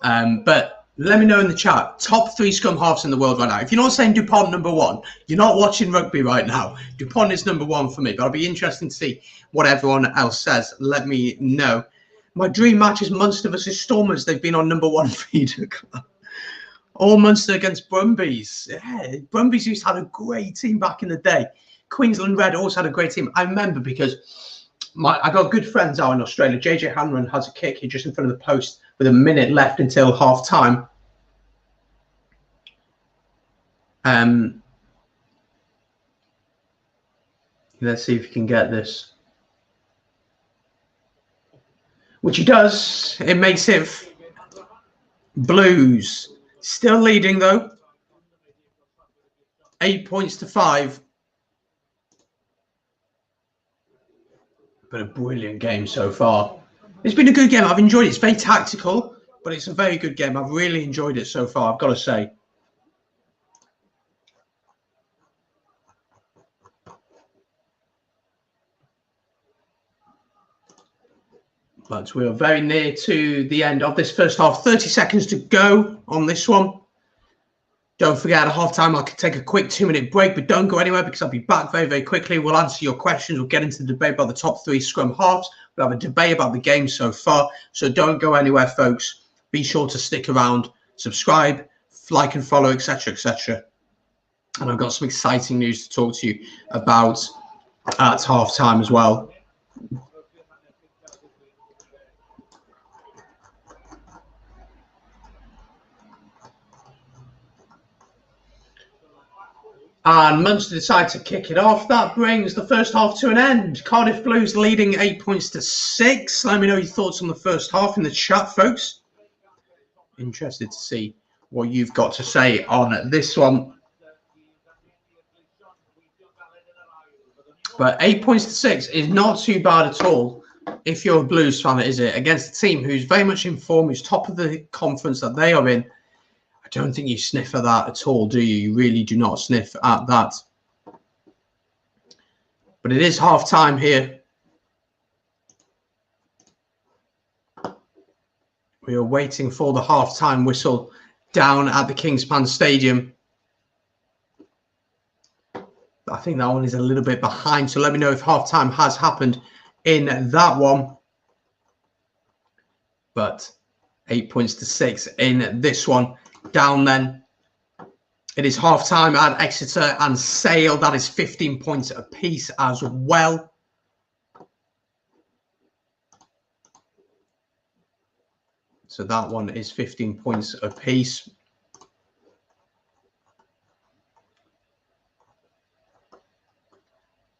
But let me know in the chat, top 3 scrum halves in the world right now. If you're not saying Dupont number 1, you're not watching rugby right now. Dupont is number 1 for me, but I'll be interested to see what everyone else says. Let me know. My dream match is Munster versus Stormers. They've been on number 1 feeder club. All Munster against Brumbies. Yeah, Brumbies used to have a great team back in the day. Queensland Red also had a great team. I remember because I got good friends out in Australia. JJ Hanran has a kick here just in front of the post with a minute left until half time. Let's see if you can get this. Which he does. It makes it Blues. Still leading though. 8 points to 5. But a brilliant game so far. It's been a good game. I've enjoyed it. It's very tactical, but it's a very good game. I've really enjoyed it so far, I've got to say. But we are very near to the end of this first half. 30 seconds to go on this one. Don't forget, at halftime, I could take a quick 2-minute break, but don't go anywhere because I'll be back very, very quickly. We'll answer your questions. We'll get into the debate about the top 3 scrum halves. We'll have a debate about the game so far. So don't go anywhere, folks. Be sure to stick around, subscribe, like and follow, etc., etc. And I've got some exciting news to talk to you about at halftime as well. And Munster decide to kick it off. That brings the first half to an end. Cardiff Blues leading 8 points to 6. Let me know your thoughts on the first half in the chat, folks. Interested to see what you've got to say on this one. But 8 points to 6 is not too bad at all if you're a Blues fan, is it? Against a team who's very much in form, who's top of the conference that they are in. I don't think you sniff at that at all, do you? You really do not sniff at that. But it is half time here. We are waiting for the half-time whistle down at the Kingspan Stadium. I think that one is a little bit behind, so let me know if half-time has happened in that one. But 8 points to 6 in this one. Down then. It is half-time at Exeter and Sale. That is 15 points apiece as well. So that one is 15 points apiece.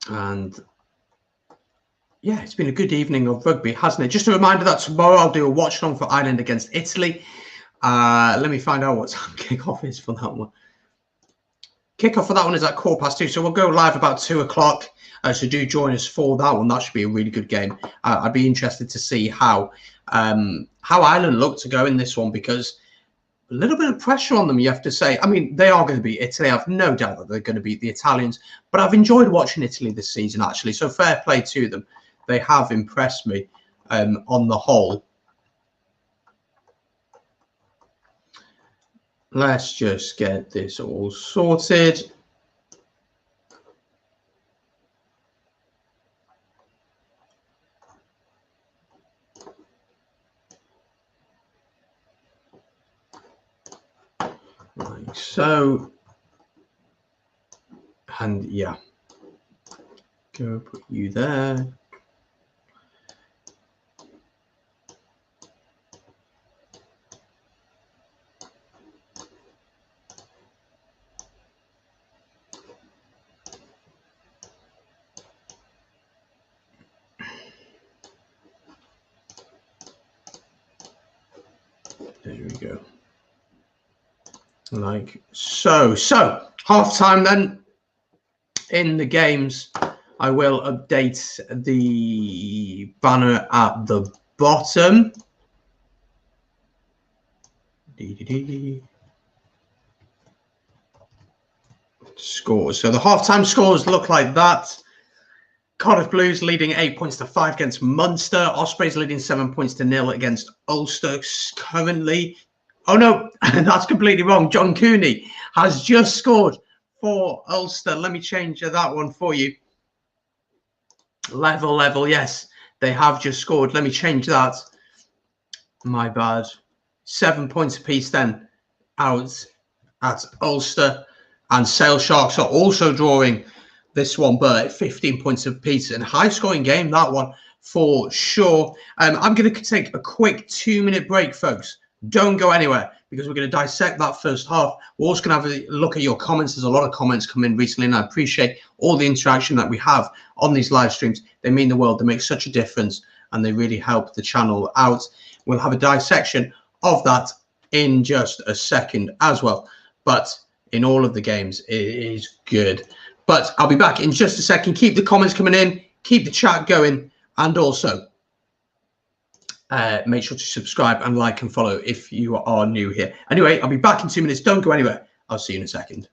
And yeah, it's been a good evening of rugby, hasn't it? Just a reminder that tomorrow I'll do a watch along for Ireland against Italy. Let me find out what time kickoff is for that one. Kickoff for that one is at 2:15, so we'll go live about 2 o'clock. So do join us for that one. That should be a really good game. I'd be interested to see how Ireland look to go in this one, because a little bit of pressure on them, you have to say. I mean, they are going to beat Italy. I have no doubt that they're going to beat the Italians. But I've enjoyed watching Italy this season, actually. So fair play to them. They have impressed me on the whole. Let's just get this all sorted. Like so. And yeah, go put you there. There we go. like so. So half time then in the games. I will update the banner at the bottom. Scores. So the half-time scores look like that. Cardiff Blues leading 8 points to 5 against Munster. Ospreys leading 7 points to 0 against Ulster currently. Oh no, that's completely wrong. John Cooney has just scored for Ulster. Let me change that one for you. Level, yes. They have just scored. Let me change that. My bad. 7 points apiece then out at Ulster. And Sale Sharks are also drawing this one, but 15 points apiece. And high-scoring game, that one, for sure. I'm going to take a quick 2-minute break, folks. Don't go anywhere, because we're going to dissect that first half. We're also going to have a look at your comments. There's a lot of comments come in recently, and I appreciate all the interaction that we have on these live streams. They mean the world. They make such a difference, and they really help the channel out. We'll have a dissection of that in just a second as well. But in all of the games, it is good. But I'll be back in just a second. Keep the comments coming in, keep the chat going, and also make sure to subscribe and like and follow if you are new here. Anyway, I'll be back in 2 minutes. Don't go anywhere. I'll see you in a second.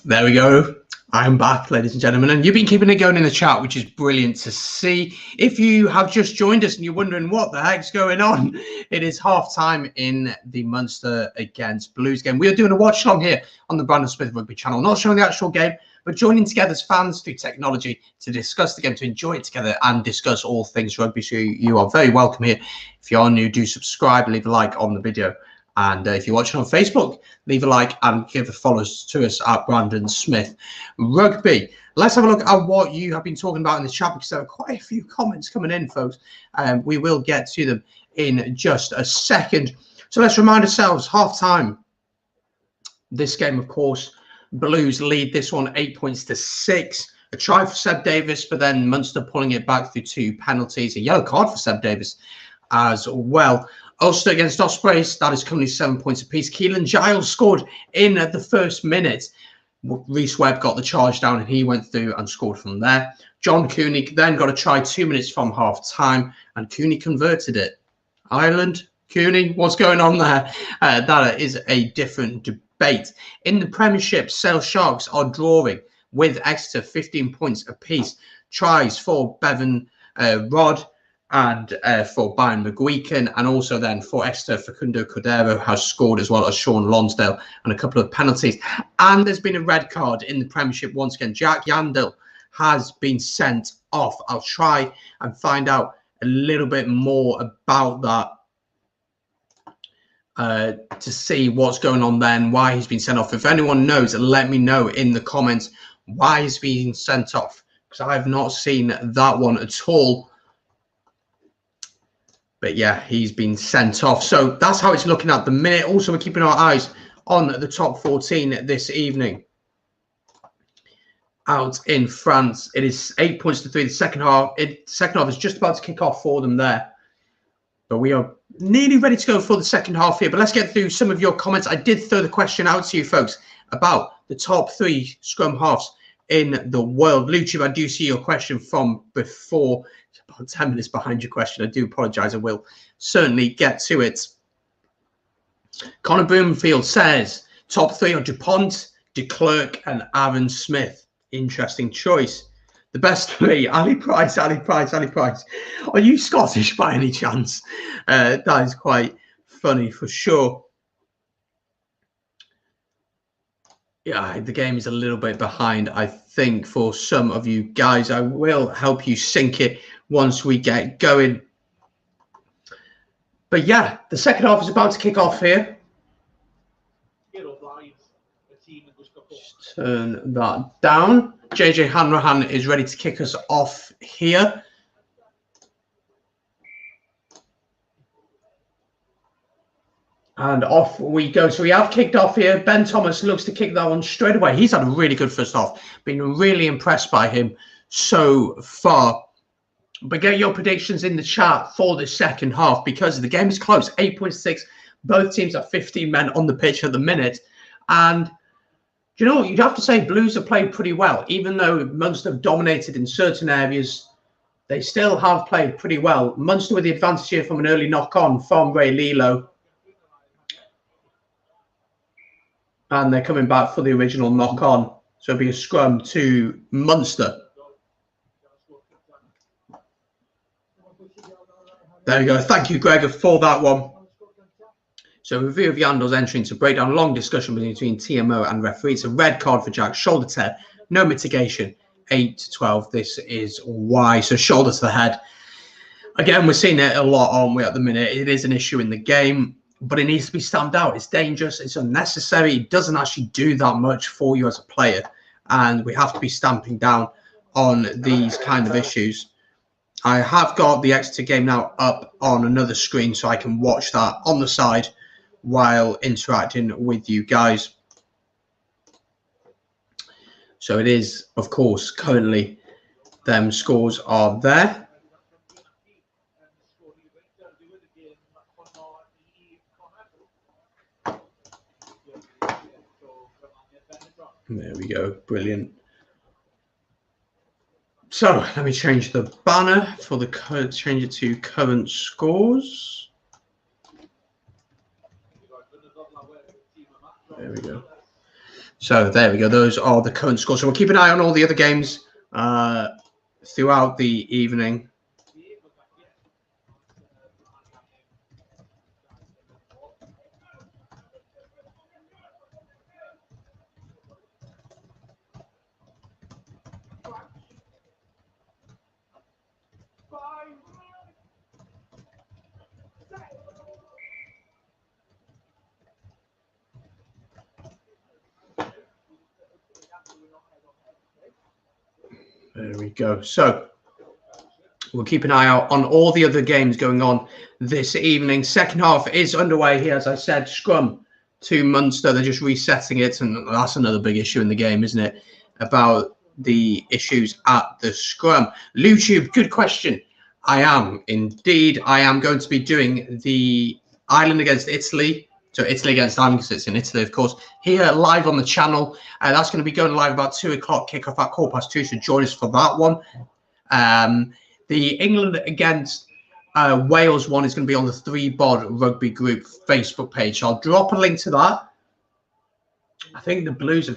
There we go. I'm back, ladies and gentlemen, and you've been keeping it going in the chat, which is brilliant to see. If you have just joined us and you're wondering what the heck's going on, it is half time in the Munster against Blues game. We are doing a watch along here on the Brandon Smith Rugby channel, not showing the actual game, but joining together as fans through technology to discuss the game, to enjoy it together and discuss all things rugby. So you are very welcome here. If you are new, do subscribe, leave a like on the video. And if you're watching on Facebook, leave a like and give a follow to us at Brandon Smith Rugby. Let's have a look at what you have been talking about in the chat, because there are quite a few comments coming in, folks. We will get to them in just a second. So let's remind ourselves, half-time. This game, of course, Blues lead this one 8 points to 6. A try for Seb Davis, but then Munster pulling it back through 2 penalties. A yellow card for Seb Davis as well. Ulster against Ospreys, that is currently 7 points apiece. Keelan Giles scored in the first minute. Reece Webb got the charge down and he went through and scored from there. John Cooney then got a try 2 minutes from half time and Cooney converted it. Ireland, Cooney, what's going on there? That is a different debate. In the Premiership, Sale Sharks are drawing with Exeter 15 points apiece. Tries for Bevan Rod and for Byron McGuican, and also then for Exeter, Facundo Cordero has scored, as well as Sean Lonsdale, and a couple of penalties. And there's been a red card in the Premiership once again. Jack Yandel has been sent off. I'll try and find out a little bit more about that to see what's going on then, why he's been sent off. If anyone knows, let me know in the comments why he's being sent off, because I have not seen that one at all. But yeah, he's been sent off. So that's how it's looking at the minute. Also, we're keeping our eyes on the top 14 this evening. Out in France, it is 8 points to 3. The second half is just about to kick off for them there. But we are nearly ready to go for the second half here. But let's get through some of your comments. I did throw the question out to you folks about the top 3 scrum halves in the world. Lucian, I do see your question from before. About 10 minutes behind your question. I do apologise. I will certainly get to it. Connor Broomfield says top 3 are DuPont, De Klerk and Aaron Smith. Interesting choice. The best 3, Ali Price, Ali Price, Ali Price. Are you Scottish by any chance? That is quite funny for sure. Yeah, the game is a little bit behind, I think, for some of you guys. I will help you sync it once we get going. But yeah, the second half is about to kick off here. Just turn that down. JJ Hanrahan is ready to kick us off here. And off we go. So we have kicked off here. Ben Thomas looks to kick that one straight away. He's had a really good first half. Been really impressed by him so far. But get your predictions in the chat for the second half, because the game is close. 8.6. Both teams are 15 men on the pitch at the minute. And do you know what? You'd have to say Blues have played pretty well. Even though Munster have dominated in certain areas, they still have played pretty well. Munster with the advantage here from an early knock-on from Ray Lilo. And they're coming back for the original knock-on. So it'll be a scrum to Munster. There we go. Thank you, Gregor, for that one. So review of Yandel's entry into breakdown. Long discussion between TMO and referee. It's a red card for Jack. Shoulder tear. No mitigation. 8 to 12. This is why. So shoulder to the head. Again, we're seeing it a lot, aren't we, at the minute? It is an issue in the game, but it needs to be stamped out. It's dangerous. It's unnecessary. It doesn't actually do that much for you as a player. And we have to be stamping down on these kind of issues. I have got the Exeter game now up on another screen so I can watch that on the side while interacting with you guys. So it is, of course, currently them scores are there. There we go. Brilliant. So let me change the banner for the current, change it to current scores. There we go. So there we go. Those are the current scores. So we'll keep an eye on all the other games throughout the evening. There we go. So we'll keep an eye out on all the other games going on this evening. Second half is underway here, as I said. Scrum to Munster. They're just resetting it, and that's another big issue in the game, isn't it? About the issues at the scrum. YouTube, good question. I am indeed. I am going to be doing the Ireland against Italy. So Italy against Ireland, because it's in Italy, of course, here live on the channel. That's going to be going live about 2 o'clock, kickoff at 2:15. So join us for that one. The England against Wales one is going to be on the 3bod Rugby Group Facebook page. So I'll drop a link to that. I think the Blues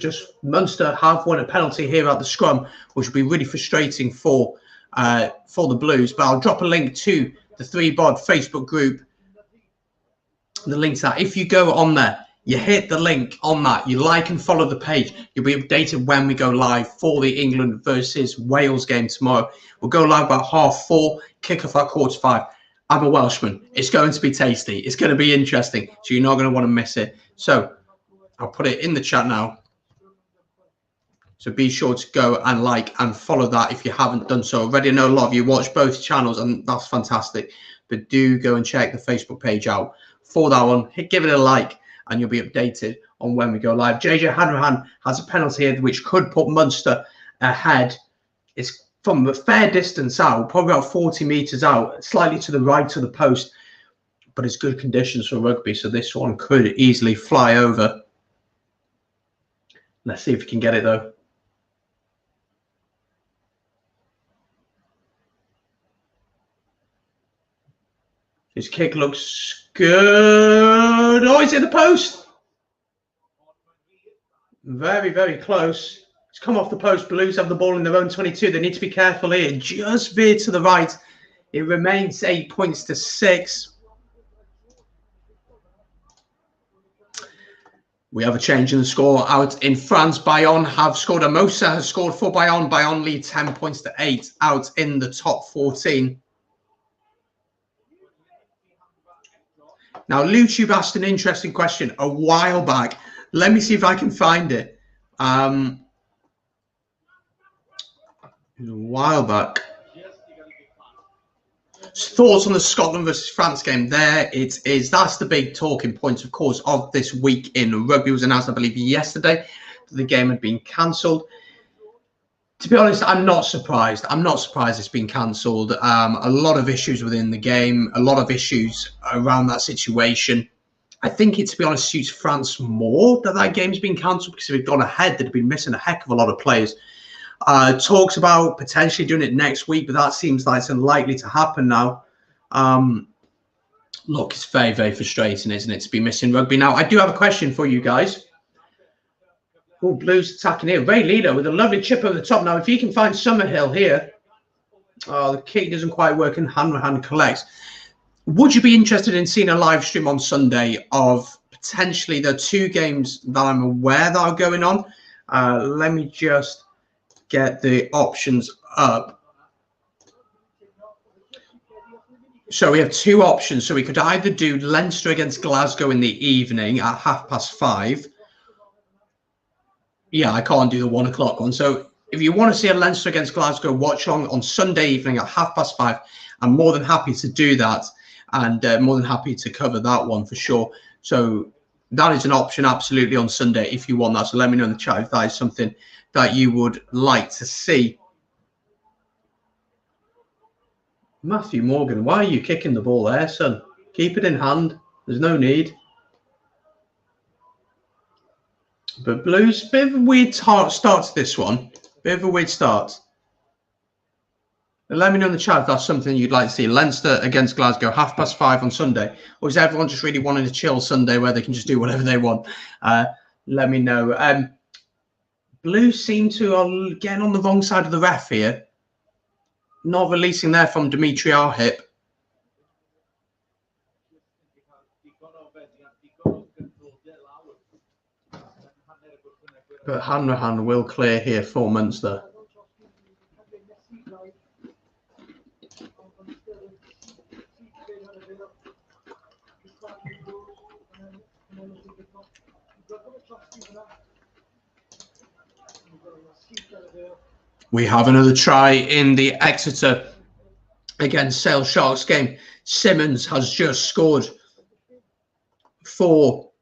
Munster have won a penalty here at the scrum, which will be really frustrating for the Blues. But I'll drop a link to the 3bod Facebook group. The link to that. If you go on there, you hit the link on that, you like and follow the page, you'll be updated when we go live for the England versus Wales game tomorrow. We'll go live about 4:30, kick off at 4:45. I'm a Welshman. It's going to be tasty. It's going to be interesting. So you're not going to want to miss it. So I'll put it in the chat now. So be sure to go and like and follow that if you haven't done so already. I know a lot of you watch both channels, and that's fantastic. But do go and check the Facebook page out for that one. Give it a like, and you'll be updated on when we go live. JJ Hanrahan has a penalty here which could put Munster ahead. It's from a fair distance out, probably about 40 metres out, slightly to the right of the post, but it's good conditions for rugby, so this one could easily fly over. Let's see if we can get it, though. His kick looks good. Oh, he's in the post. Very, very close. It's come off the post. Blues have the ball in their own 22. They need to be careful here. Just veered to the right. It remains 8 points to 6. We have a change in the score out in France. Bayonne have scored. Amosa has scored for Bayonne. Bayonne lead 10 points to 8 out in the top 14. Now, YouTube asked an interesting question a while back. Let me see if I can find it. A while back. Thoughts on the Scotland versus France game? There it is. That's the big talking point, of course, of this week in rugby. It was announced, I believe, yesterday that the game had been cancelled. To be honest, I'm not surprised. I'm not surprised it's been cancelled. A lot of issues within the game, a lot of issues around that situation. I think it, to be honest, suits France more that game's been cancelled, because if it'd gone ahead, they'd have been missing a heck of a lot of players. Talks about potentially doing it next week, but that seems like it's unlikely to happen now. Look, it's very, very frustrating, isn't it, to be missing rugby. Now, I do have a question for you guys. Oh, Blues attacking here. Ray Lido with a lovely chip over the top. Now, if you can find Summerhill here. Oh, the kick doesn't quite work and Hanrahan collects. Would you be interested in seeing a live stream on Sunday of potentially the 2 games that I'm aware that are going on? Let me just get the options up. So we have 2 options. So we could either do Leinster against Glasgow in the evening at 5:30. Yeah, I can't do the 1 o'clock one. So if you want to see a Leinster against Glasgow watch on Sunday evening at 5:30, I'm more than happy to do that, and more than happy to cover that one for sure. So that is an option absolutely on Sunday if you want that. So let me know in the chat if that is something that you would like to see. Matthew Morgan, why are you kicking the ball there, son? Keep it in hand. There's no need. But Blues, bit of a weird start to this one. Bit of a weird start. But let me know in the chat if that's something you'd like to see. Leinster against Glasgow, 5:30 on Sunday. Or is everyone just really wanting to chill Sunday where they can just do whatever they want? Let me know. Blues seem to are getting on the wrong side of the ref here. Not releasing there from Dimitri Arhip. But Hanrahan will clear here for Munster. We have another try in the Exeter against Sale Sharks game. Simmons has just scored for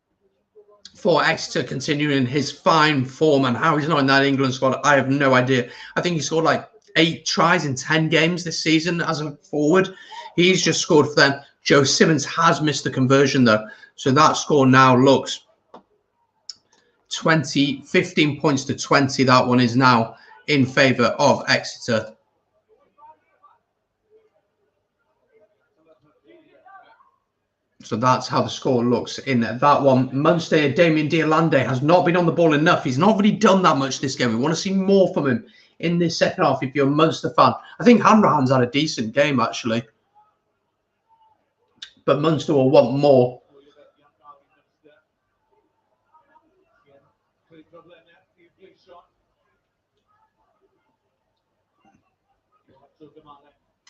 Exeter, continuing his fine form, and how he's not in that England squad, I have no idea. I think he scored like 8 tries in 10 games this season as a forward. He's just scored for them. Joe Simmons has missed the conversion though, so that score now looks 15 points to 20. That one is now in favour of Exeter. So that's how the score looks in that one. Munster, Damien Diolande has not been on the ball enough. He's not really done that much this game. We want to see more from him in this second half if you're a Munster fan. I think Hanrahan's had a decent game, actually. But Munster will want more.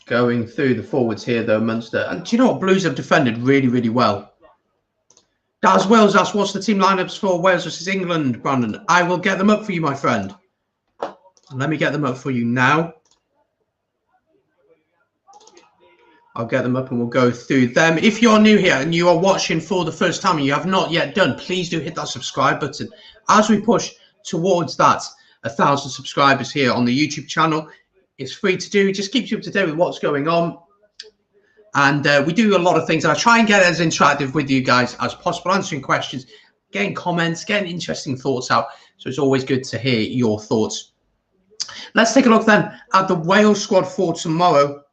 Going through the forwards here, though, Munster. And do you know what? Blues have defended really, really well. Daz Wales asks, what's the team lineups for Wales versus England, Brandon? I will get them up for you, my friend. Let me get them up for you now. I'll get them up and we'll go through them. If you're new here and you are watching for the first time and you have not yet done, please do hit that subscribe button. As we push towards that 1,000 subscribers here on the YouTube channel, it's free to do. It just keeps you up to date with what's going on. And we do a lot of things. I try and get as interactive with you guys as possible, answering questions, getting comments, getting interesting thoughts out. So it's always good to hear your thoughts. Let's take a look then at the Wales squad for tomorrow.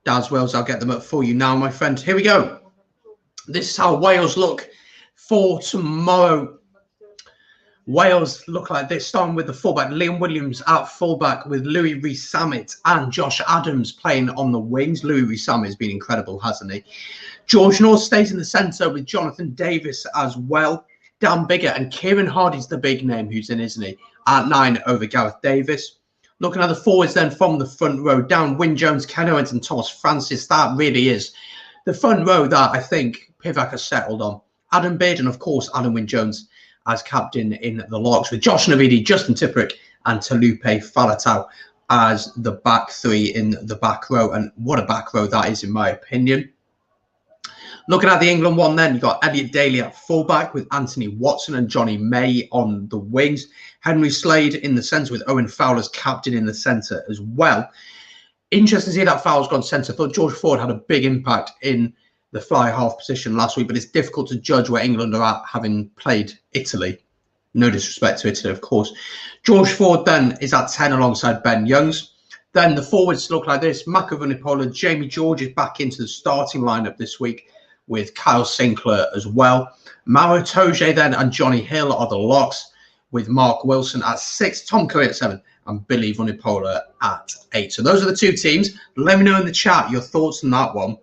Daz Wales, I'll get them up for you now, my friend. Here we go. This is how Wales look for tomorrow. Wales look like this, starting with the fullback. Liam Williams at fullback with Louis Rees-Zammit and Josh Adams playing on the wings. Louis Rees-Zammit has been incredible, hasn't he? George North stays in the centre with Jonathan Davis as well. Dan Biggar and Kieran Hardy's the big name who's in, isn't he? At 9 over Gareth Davis. Looking at the forwards then from the front row, down Wyn Jones, Ken Owens and Thomas Francis. That really is the front row that I think Pivac has settled on. Adam Beard and, of course, Adam Wyn Jones as captain in the locks, with Josh Navidi, Justin Tipuric and Talupe Falatau as the back three in the back row. And what a back row that is, in my opinion. Looking at the England one then, you've got Elliot Daly at fullback with Anthony Watson and Johnny May on the wings. Henry Slade in the centre with Owen Fowler as captain in the centre as well. Interesting to see that Fowler's gone centre. I thought George Ford had a big impact in the fly half position last week, but it's difficult to judge where England are at, having played Italy. No disrespect to Italy, of course. George Ford then is at 10 alongside Ben Youngs. Then the forwards look like this. Mako Vunipola, Jamie George is back into the starting lineup this week with Kyle Sinclair as well. Mauro Toje then and Johnny Hill are the locks with Mark Wilson at 6, Tom Curry at 7 and Billy Vunipola at 8. So those are the two teams. Let me know in the chat your thoughts on that one.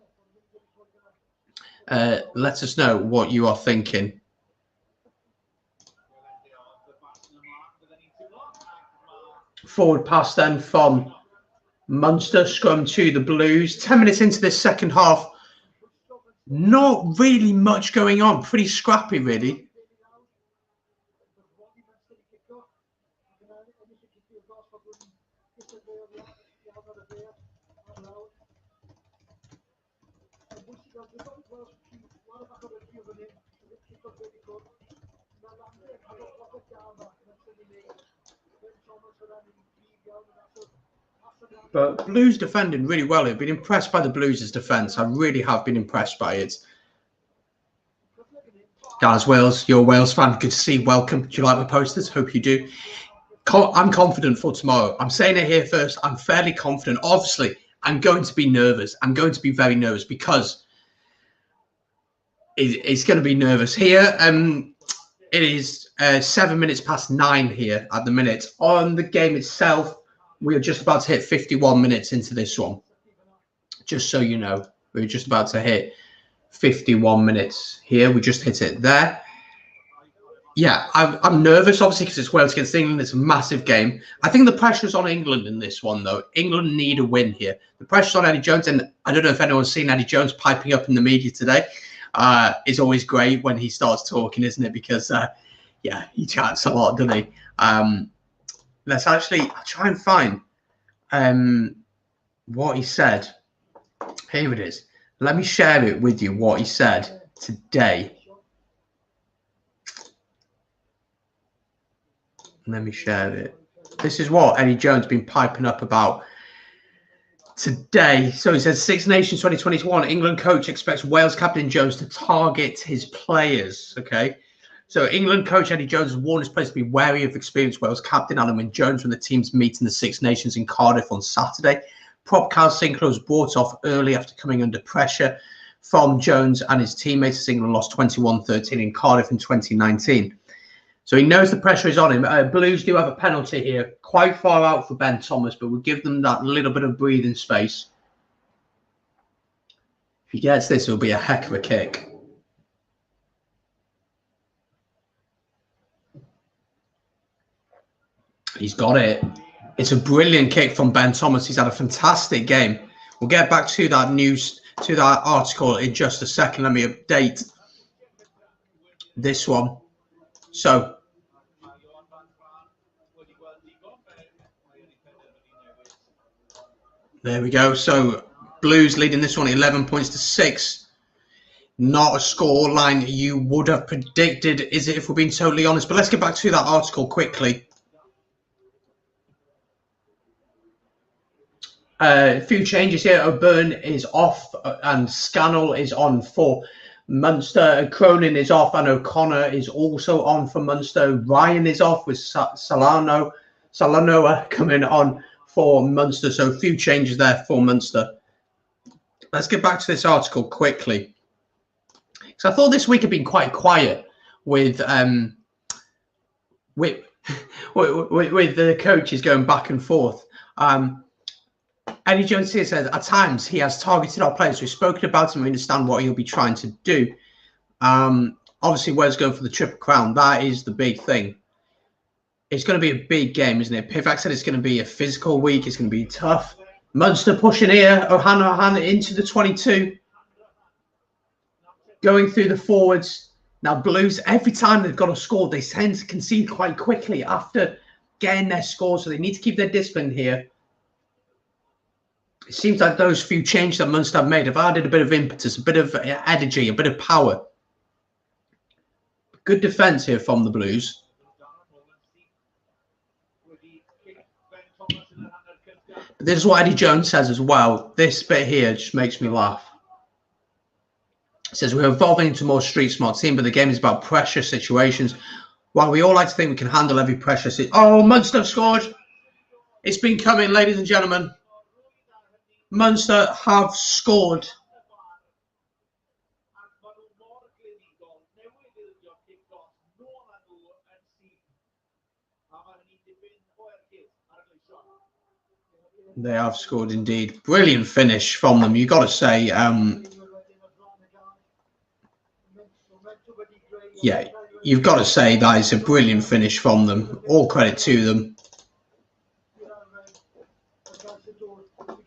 Let us know what you are thinking. Forward pass then from Munster, scrum to the Blues. 10 minutes into this second half. Not really much going on. Pretty scrappy, really. But Blues defending really well. I've been impressed by the Blues' defence. I really have been impressed by it. Guys, Wales, you're a Wales fan. Good to see you. Welcome. Do you like my posters? Hope you do. I'm confident for tomorrow. I'm saying it here first. I'm fairly confident. Obviously, I'm going to be nervous. I'm going to be very nervous because it's going to be nervous here. It is 7 minutes past 9 here at the minute. On the game itself, we are just about to hit 51 minutes into this one. Just so you know, we're just about to hit 51 minutes here. We just hit it there. Yeah, I'm nervous, obviously, because it's Wales against England. It's a massive game. I think the pressure's on England in this one, though. England need a win here. The pressure's on Eddie Jones, and I don't know if anyone's seen Eddie Jones piping up in the media today. It's always great when he starts talking, isn't it? Because, yeah, he chats a lot, doesn't he? Let's actually try and find what he said. Here it is. Let me share it with you, what he said today. Let me share it. This is what Eddie Jones has been piping up about today. So he says, Six Nations 2021, England coach expects Wales captain Jones to target his players. Okay. So England coach Eddie Jones has warned his players to be wary of experienced Wales captain Alan Wynne-Jones when the teams meet in the Six Nations in Cardiff on Saturday. Prop Carl Sinclair was brought off early after coming under pressure from Jones and his teammates as England lost 21-13 in Cardiff in 2019. So he knows the pressure is on him. Blues do have a penalty here, quite far out for Ben Thomas, but we'll give them that little bit of breathing space. If he gets this, it'll be a heck of a kick. He's got it. It's a brilliant kick from Ben Thomas. He's had a fantastic game. We'll get back to that news, to that article in just a second. Let me update this one. So, there we go. So, Blues leading this one 11 points to 6. Not a score line you would have predicted, is it, if we're being totally honest? But let's get back to that article quickly. A few changes here. O'Byrne is off and Scannell is on for Munster. Cronin is off and O'Connor is also on for Munster. Ryan is off with Salanoa coming on for Munster. So a few changes there for Munster. Let's get back to this article quickly. So I thought this week had been quite quiet with the coaches going back and forth. Eddie Jones here says, at times he has targeted our players. We've spoken about him. We understand what he'll be trying to do. Obviously, Wales going for the Triple Crown. That is the big thing. It's going to be a big game, isn't it? Pivac said it's going to be a physical week. It's going to be tough. Munster pushing here. O'Hanlon into the 22. Going through the forwards. Now, Blues, every time they've got a score, they tend to concede quite quickly after getting their score. So they need to keep their discipline here. It seems like those few changes that Munster have made have added a bit of impetus, a bit of energy, a bit of power. Good defence here from the Blues. But this is what Eddie Jones says as well. This bit here just makes me laugh. He says, we're evolving into a more street-smart team, but the game is about pressure situations. While we all like to think we can handle every pressure situation. Oh, Munster scored. It's been coming, ladies and gentlemen. Munster have scored. They have scored indeed. Brilliant finish from them. You've got to say, yeah, you've got to say that is a brilliant finish from them. All credit to them.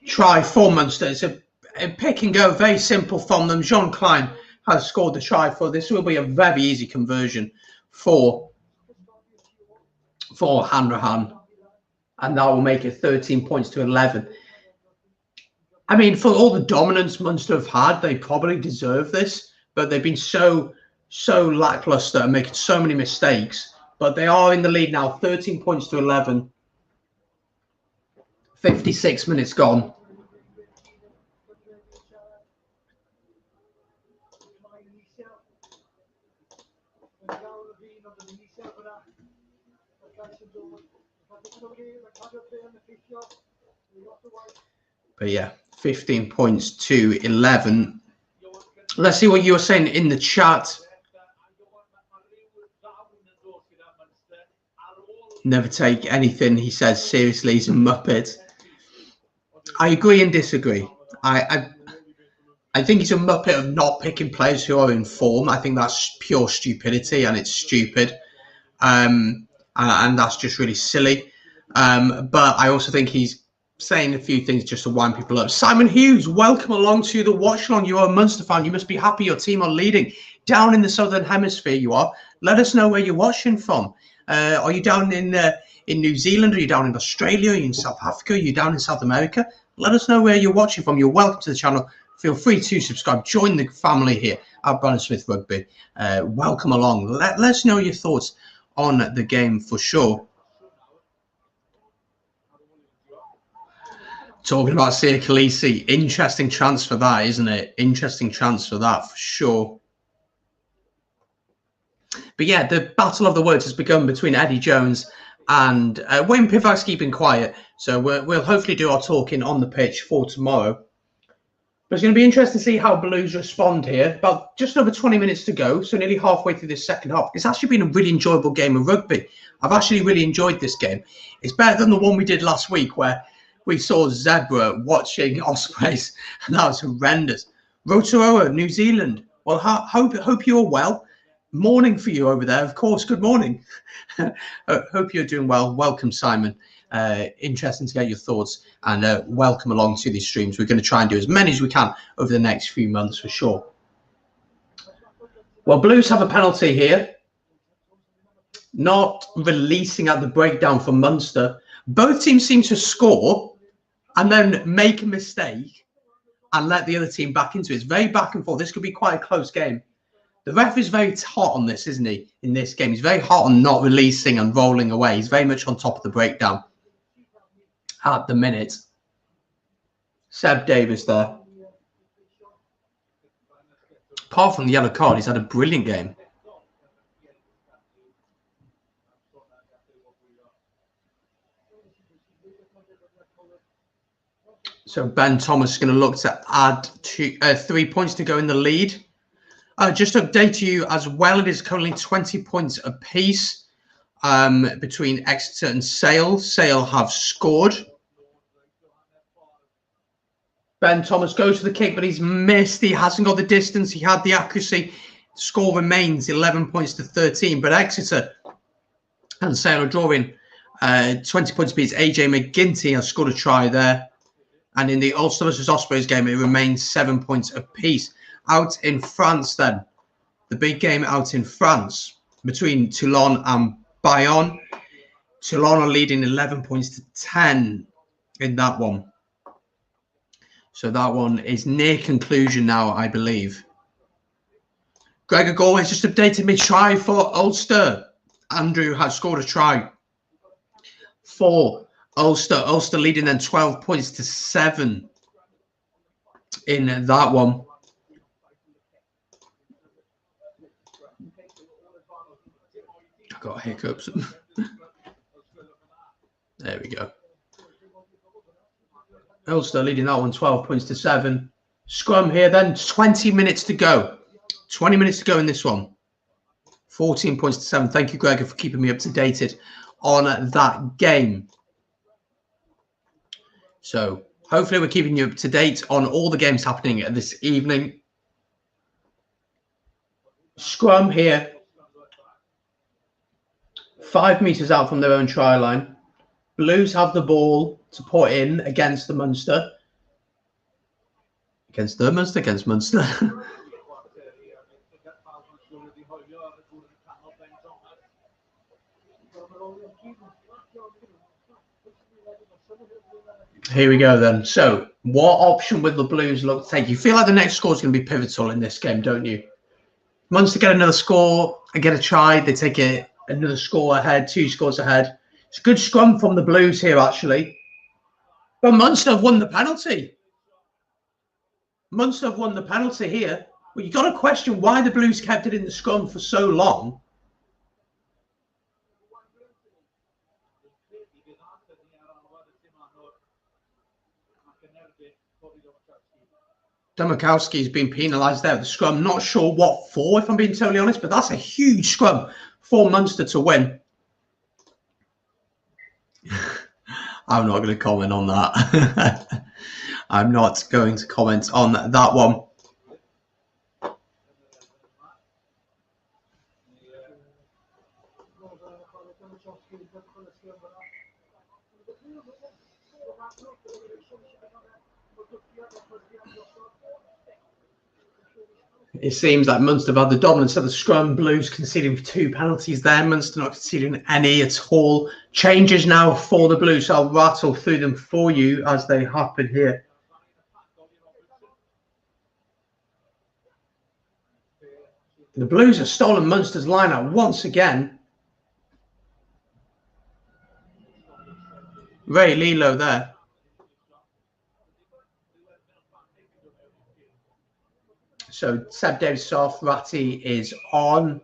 Try for Munster. It's a pick and go, very simple from them. Jean Klein has scored the try for this. Will be a very easy conversion for Hanrahan, and that will make it 13 points to 11. I mean, for all the dominance Munster have had, they probably deserve this, but they've been so lackluster and making so many mistakes. But they are in the lead now, 13 points to 11. 56 minutes gone. But yeah, 15 points to 11. Let's see what you were saying in the chat. Never take anything he says seriously. He's a muppet. I agree and disagree. I think he's a muppet of not picking players who are in form. I think that's pure stupidity, and it's stupid. And that's just really silly. But I also think he's saying a few things just to wind people up. Simon Hughes, welcome along to the watch along. You are a Munster fan. You must be happy your team are leading. Down in the Southern Hemisphere you are. Let us know where you're watching from. Are you down in New Zealand? Are you down in Australia? Are you in South Africa? Are you down in South America? Let us know where you're watching from. You're welcome to the channel. Feel free to subscribe. Join the family here at Brandon Smith Rugby. Welcome along. Let us know your thoughts on the game for sure. Talking about Sia Khaleesi, interesting transfer that, isn't it? Interesting transfer that for sure. But yeah, the battle of the words has begun between Eddie Jones and Wayne Pivac's keeping quiet. So we'll hopefully do our talking on the pitch for tomorrow. But it's going to be interesting to see how Blues respond here. About just over 20 minutes to go, so nearly halfway through this second half. It's actually been a really enjoyable game of rugby. I've actually really enjoyed this game. It's better than the one we did last week where we saw Zebra watching Ospreys, and that was horrendous. Rotorua, New Zealand. Well, hope you're well. Morning for you over there, of course. Good morning. Hope you're doing well. Welcome, Simon. Interesting to get your thoughts, and welcome along to these streams. We're going to try and do as many as we can over the next few months for sure. Well, Blues have a penalty here. Not releasing at the breakdown for Munster. Both teams seem to score and then make a mistake and let the other team back into it. It's very back and forth. This could be quite a close game. The ref is very hot on this, isn't he, in this game? He's very hot on not releasing and rolling away. He's very much on top of the breakdown at the minute. Seb Davis there. Apart from the yellow card, he's had a brilliant game. So Ben Thomas is going to look to add 3 points to go in the lead. Just to update you as well, it is currently 20 points apiece between Exeter and Sale. Sale have scored. Ben Thomas goes for the kick, but he's missed. He hasn't got the distance. He had the accuracy. Score remains 11 points to 13. But Exeter and Sale are drawing 20 points apiece. AJ McGinty has scored a try there. And in the Ulster versus Ospreys game, it remains 7 points apiece. Out in France then, the big game out in France between Toulon and Bayonne. Toulon are leading 11 points to 10 in that one. So that one is near conclusion now, I believe. Gregor Galway just updated me. Try for Ulster. Andrew has scored a try for Ulster. Ulster leading then 12 points to 7 in that one. I got hiccups. There we go. Ulster leading that one 12 points to 7. Scrum here then, 20 minutes to go. 20 minutes to go in this one. 14 points to 7. Thank you, Gregor, for keeping me up to date on that game. So hopefully we're keeping you up to date on all the games happening this evening. Scrum here. 5 metres out from their own try line. Blues have the ball to put in against the Munster. Against Munster. Here we go then. So, what option would the Blues look to take? You feel like the next score is going to be pivotal in this game, don't you? Munster get another score and get a try. They take another score ahead, 2 scores ahead. It's a good scrum from the Blues here, actually. But Munster have won the penalty. Munster have won the penalty here. Well, you've got to question why the Blues kept it in the scrum for so long. Domokowski's been penalised there at the scrum. Not sure what for, if I'm being totally honest, but that's a huge scrum for Munster to win. I'm not going to comment on that. I'm not going to comment on that one. It seems like Munster have had the dominance of the scrum. Blues conceding 2 penalties there. Munster not conceding any at all. Changes now for the Blues. I'll rattle through them for you as they happen here. The Blues have stolen Munster's line-out once again. Ray Lilo there. So Seb Davis off, Ratty is on.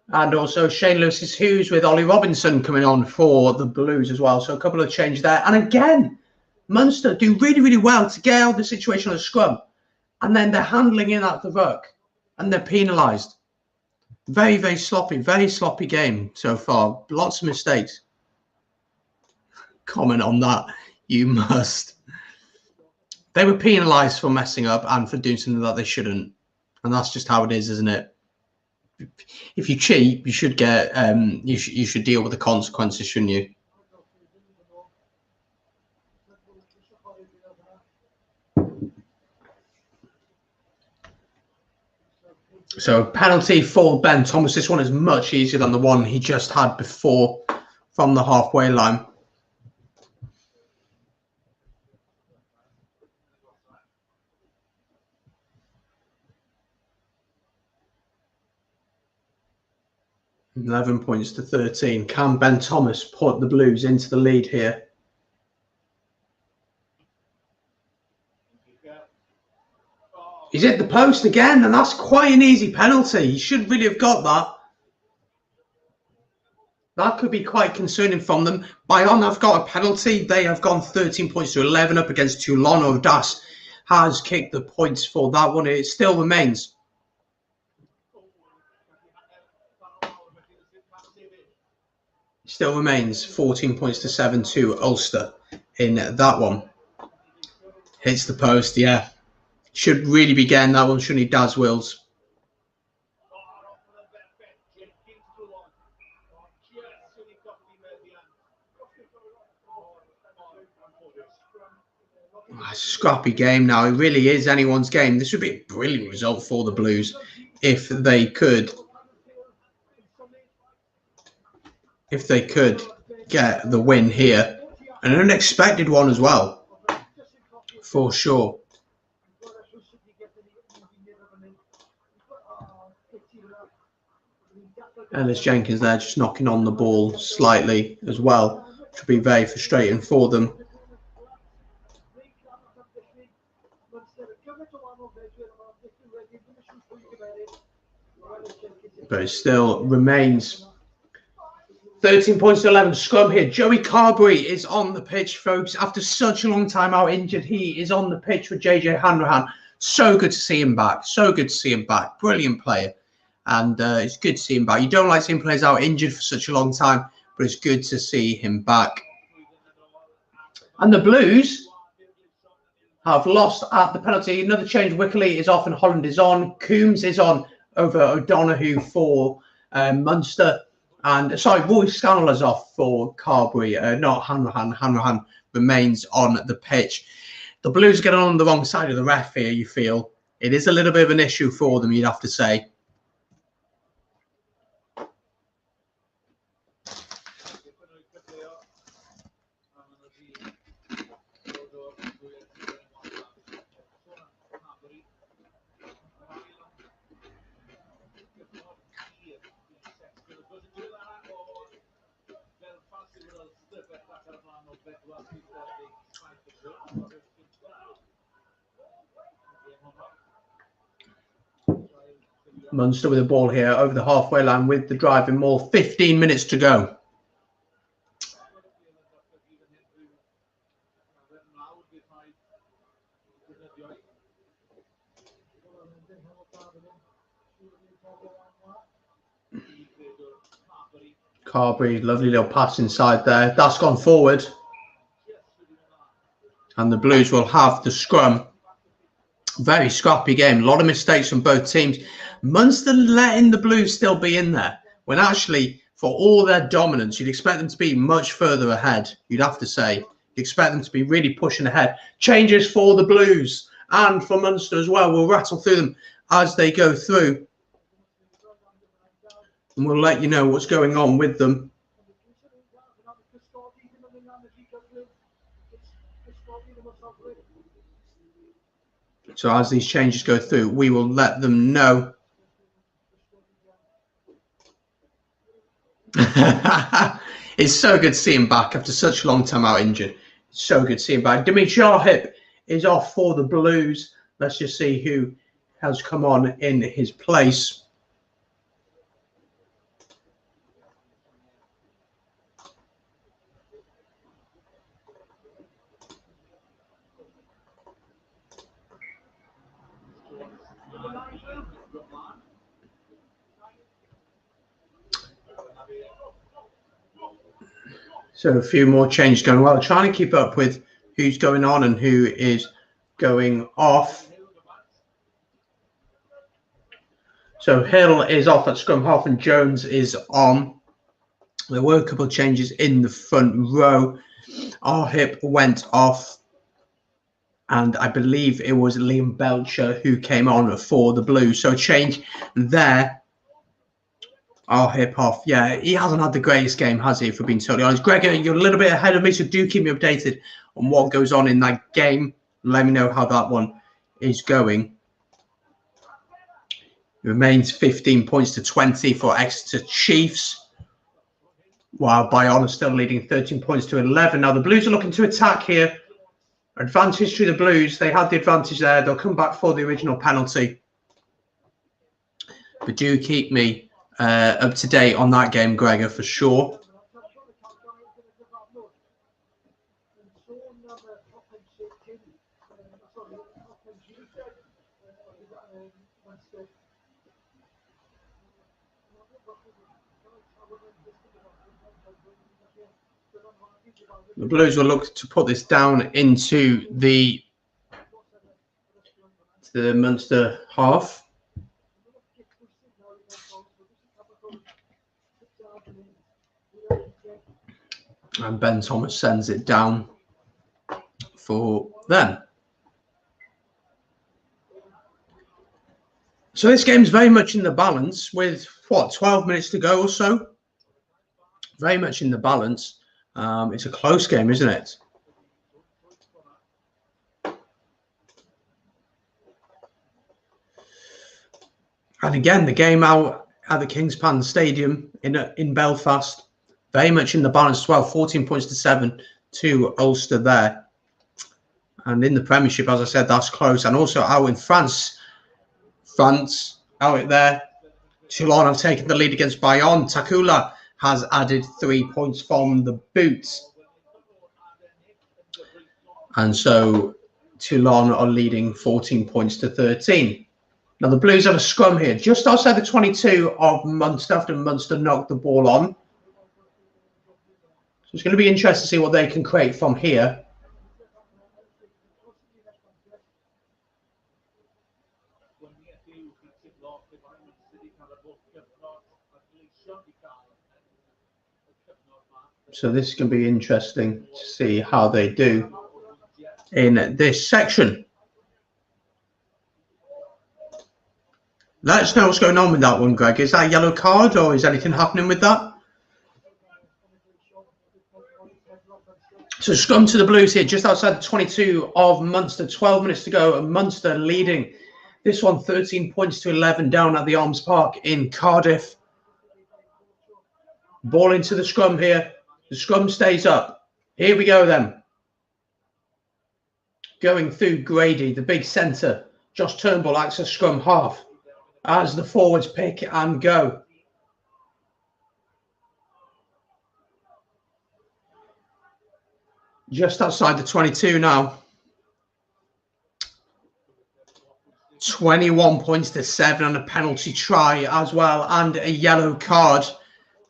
And also Shane Lewis is Hughes with Ollie Robinson coming on for the Blues as well. So a couple of changes there. And again, Munster do really, really well to get out of the situation on the scrum. And then they're handling in at the ruck. And they're penalised. Very, very sloppy game so far. Lots of mistakes. Comment on that. You must. They were penalised for messing up and for doing something that they shouldn't. And that's just how it is, isn't it? If you cheat, you should get you should deal with the consequences, shouldn't you? So penalty for Ben Thomas. This one is much easier than the one he just had before from the halfway line. £11 to 13. Can Ben Thomas put the Blues into the lead here? He's hit the post again, and that's quite an easy penalty. He should really have got that. That could be quite concerning from them. Bayonne have got a penalty. They have gone 13 points to 11 up against Toulon. Odas has kicked the points for that one. It still remains. Still remains 14 points to 7 to Ulster in that one. Hits the post, yeah. Should really be getting that one, shouldn't he, Daz Wills? Scrappy game now. It really is anyone's game. This would be a brilliant result for the Blues if they could. If they could get the win here. An unexpected one as well. For sure. Ellis Jenkins there just knocking on the ball slightly as well. Which would be very frustrating for them. But it still remains 13 points to 11. Scrum here. Joey Carberry is on the pitch, folks. After such a long time out injured, he is on the pitch with JJ Hanrahan. So good to see him back. So good to see him back. Brilliant player. And it's good to see him back. You don't like seeing players out injured for such a long time, but it's good to see him back. And the Blues have lost at the penalty. Another change. Wickley is off and Holland is on. Coombs is on over O'Donoghue for Munster. And sorry, Roy Scannell is off for Carberry, not Hanrahan. Hanrahan remains on the pitch. The Blues get on the wrong side of the ref here, you feel. It is a little bit of an issue for them, you'd have to say. Munster with the ball here over the halfway line with the driving more. 15 minutes to go. Carberry, lovely little pass inside there. That's gone forward. And the Blues will have the scrum. Very scrappy game. A lot of mistakes from both teams. Munster letting the Blues still be in there, when actually, for all their dominance, you'd expect them to be much further ahead. You'd have to say. You'd expect them to be really pushing ahead. Changes for the Blues and for Munster as well. We'll rattle through them as they go through. And we'll let you know what's going on with them. So as these changes go through, we will let them know. It's so good to see him back after such a long time out injured. It's so good to see him back. Dimi is off for the Blues. Let's just see who has come on in his place. So a few more changes going well. Trying to keep up with who's going on and who is going off. So Hill is off at scrum half and Jones is on. There were a couple of changes in the front row. Hip went off. And I believe it was Liam Belcher who came on for the Blues. So a change there. Hip off. Yeah, he hasn't had the greatest game, has he, if we're being totally honest. Gregor, you're a little bit ahead of me, so do keep me updated on what goes on in that game. Let me know how that one is going. It remains 15 points to 20 for Exeter Chiefs, while Bayonne is still leading 13 points to 11. Now, the Blues are looking to attack here. Advantage to the Blues. They had the advantage there. They'll come back for the original penalty. But do keep me up to date on that game, Gregor, for sure. The Blues will look to put this down into the Munster half. And Ben Thomas sends it down for them. So this game's very much in the balance with, what, 12 minutes to go or so? Very much in the balance. It's a close game, isn't it? And again, the game out at the Kingspan Stadium in Belfast. Very much in the balance as well. 14 points to 7 to Ulster there. And in the Premiership, as I said, that's close. And also out in France, out there, Toulon have taken the lead against Bayonne. Takula has added 3 points from the boot. And so Toulon are leading 14 points to 13. Now the Blues have a scrum here, just outside the 22 of Munster after Munster knocked the ball on. So it's going to be interesting to see what they can create from here. So this is going to be interesting to see how they do in this section. Let us know what's going on with that one, Greg. Is that a yellow card or is anything happening with that? So scrum to the Blues here, just outside the 22 of Munster. 12 minutes to go, and Munster leading this one 13 points to 11 down at the Arms Park in Cardiff. Ball into the scrum here. The scrum stays up. Here we go then. Going through Grady, the big centre. Josh Turnbull acts as scrum half as the forwards pick and go. Just outside the 22 now. 21 points to 7 and a penalty try as well, and a yellow card.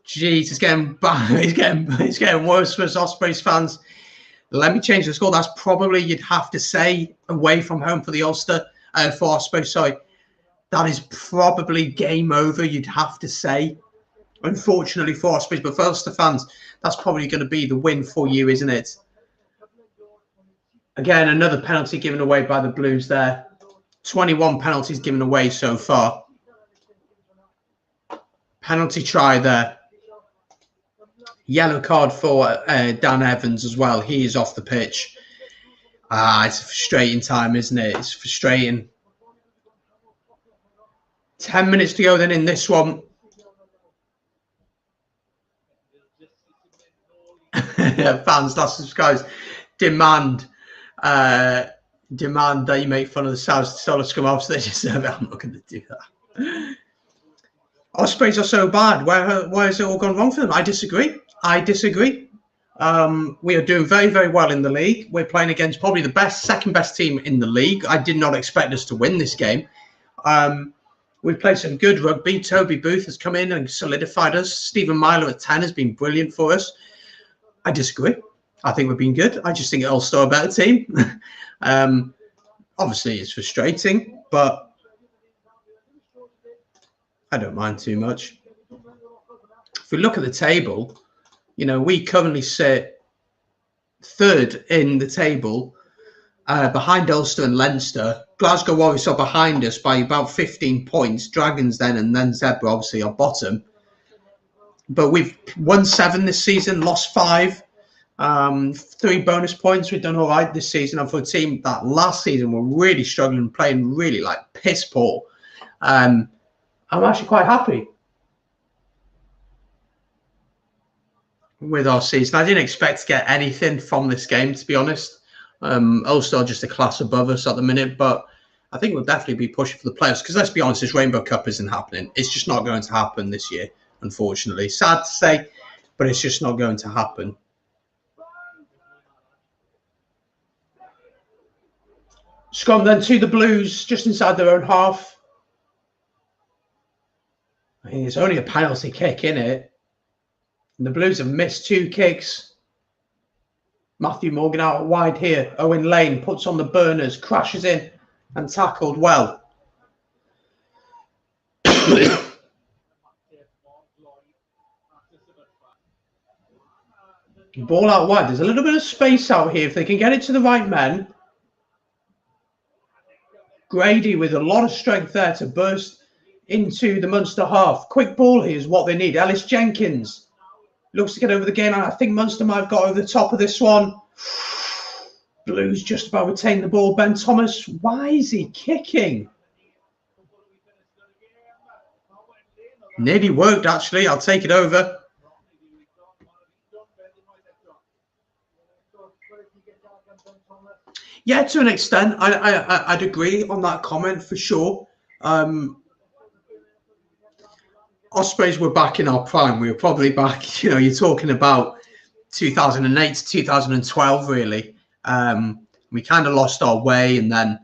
Jeez, it's getting bad. It's getting worse for us Ospreys fans. Let me change the score. That's probably, you'd have to say, away from home for the Ulster, for Osprey, sorry. That is probably game over, you'd have to say. Unfortunately for Ospreys, but for Ulster fans, that's probably going to be the win for you, isn't it? Again, another penalty given away by the Blues there. 21 penalties given away so far. Penalty try there. Yellow card for Dan Evans as well. He is off the pitch. It's a frustrating time, isn't it? It's frustrating. 10 minutes to go then in this one. Fans, that's subscribers. Demand that you make fun of the South scum off, so they deserve it. I'm not going to do that. Ospreys are so bad. Why has it all gone wrong for them? I disagree. We are doing very, very well in the league. We're playing against probably the second best team in the league. I did not expect us to win this game. We've played some good rugby. Toby Booth has come in and solidified us. Stephen Myler at 10 has been brilliant for us. I disagree. I think we've been good. I just think Ulster are a better team. Obviously, it's frustrating, but I don't mind too much. If we look at the table, you know, we currently sit third in the table behind Ulster and Leinster. Glasgow Warriors are behind us by about 15 points. Dragons then and then Zebra obviously are bottom. But we've won 7 this season, lost 5. 3 bonus points. We've done all right this season. And for a team that last season were really struggling, playing really like piss poor, I'm actually quite happy with our season. I didn't expect to get anything from this game, to be honest. Ulster are just a class above us at the minute, but I think we'll definitely be pushing for the playoffs because let's be honest, this Rainbow Cup isn't happening. It's just not going to happen this year, unfortunately. Sad to say, but it's just not going to happen. Scrum then to the Blues, just inside their own half. I think it's only a penalty kick, innit? And the Blues have missed 2 kicks. Matthew Morgan out wide here. Owen Lane puts on the burners, crashes in and tackled well. Ball out wide. There's a little bit of space out here. If they can get it to the right men. Grady with a lot of strength there to burst into the Munster half. Quick ball here is what they need. Ellis Jenkins looks to get over the game. And I think Munster might have got over the top of this one. Blues just about retain the ball. Ben Thomas, why is he kicking? Nearly worked, actually. I'll take it over. Yeah, to an extent, I'd agree on that comment for sure. Ospreys were back in our prime. We were probably back, you know, you're talking about 2008 to 2012, really. We kind of lost our way. And then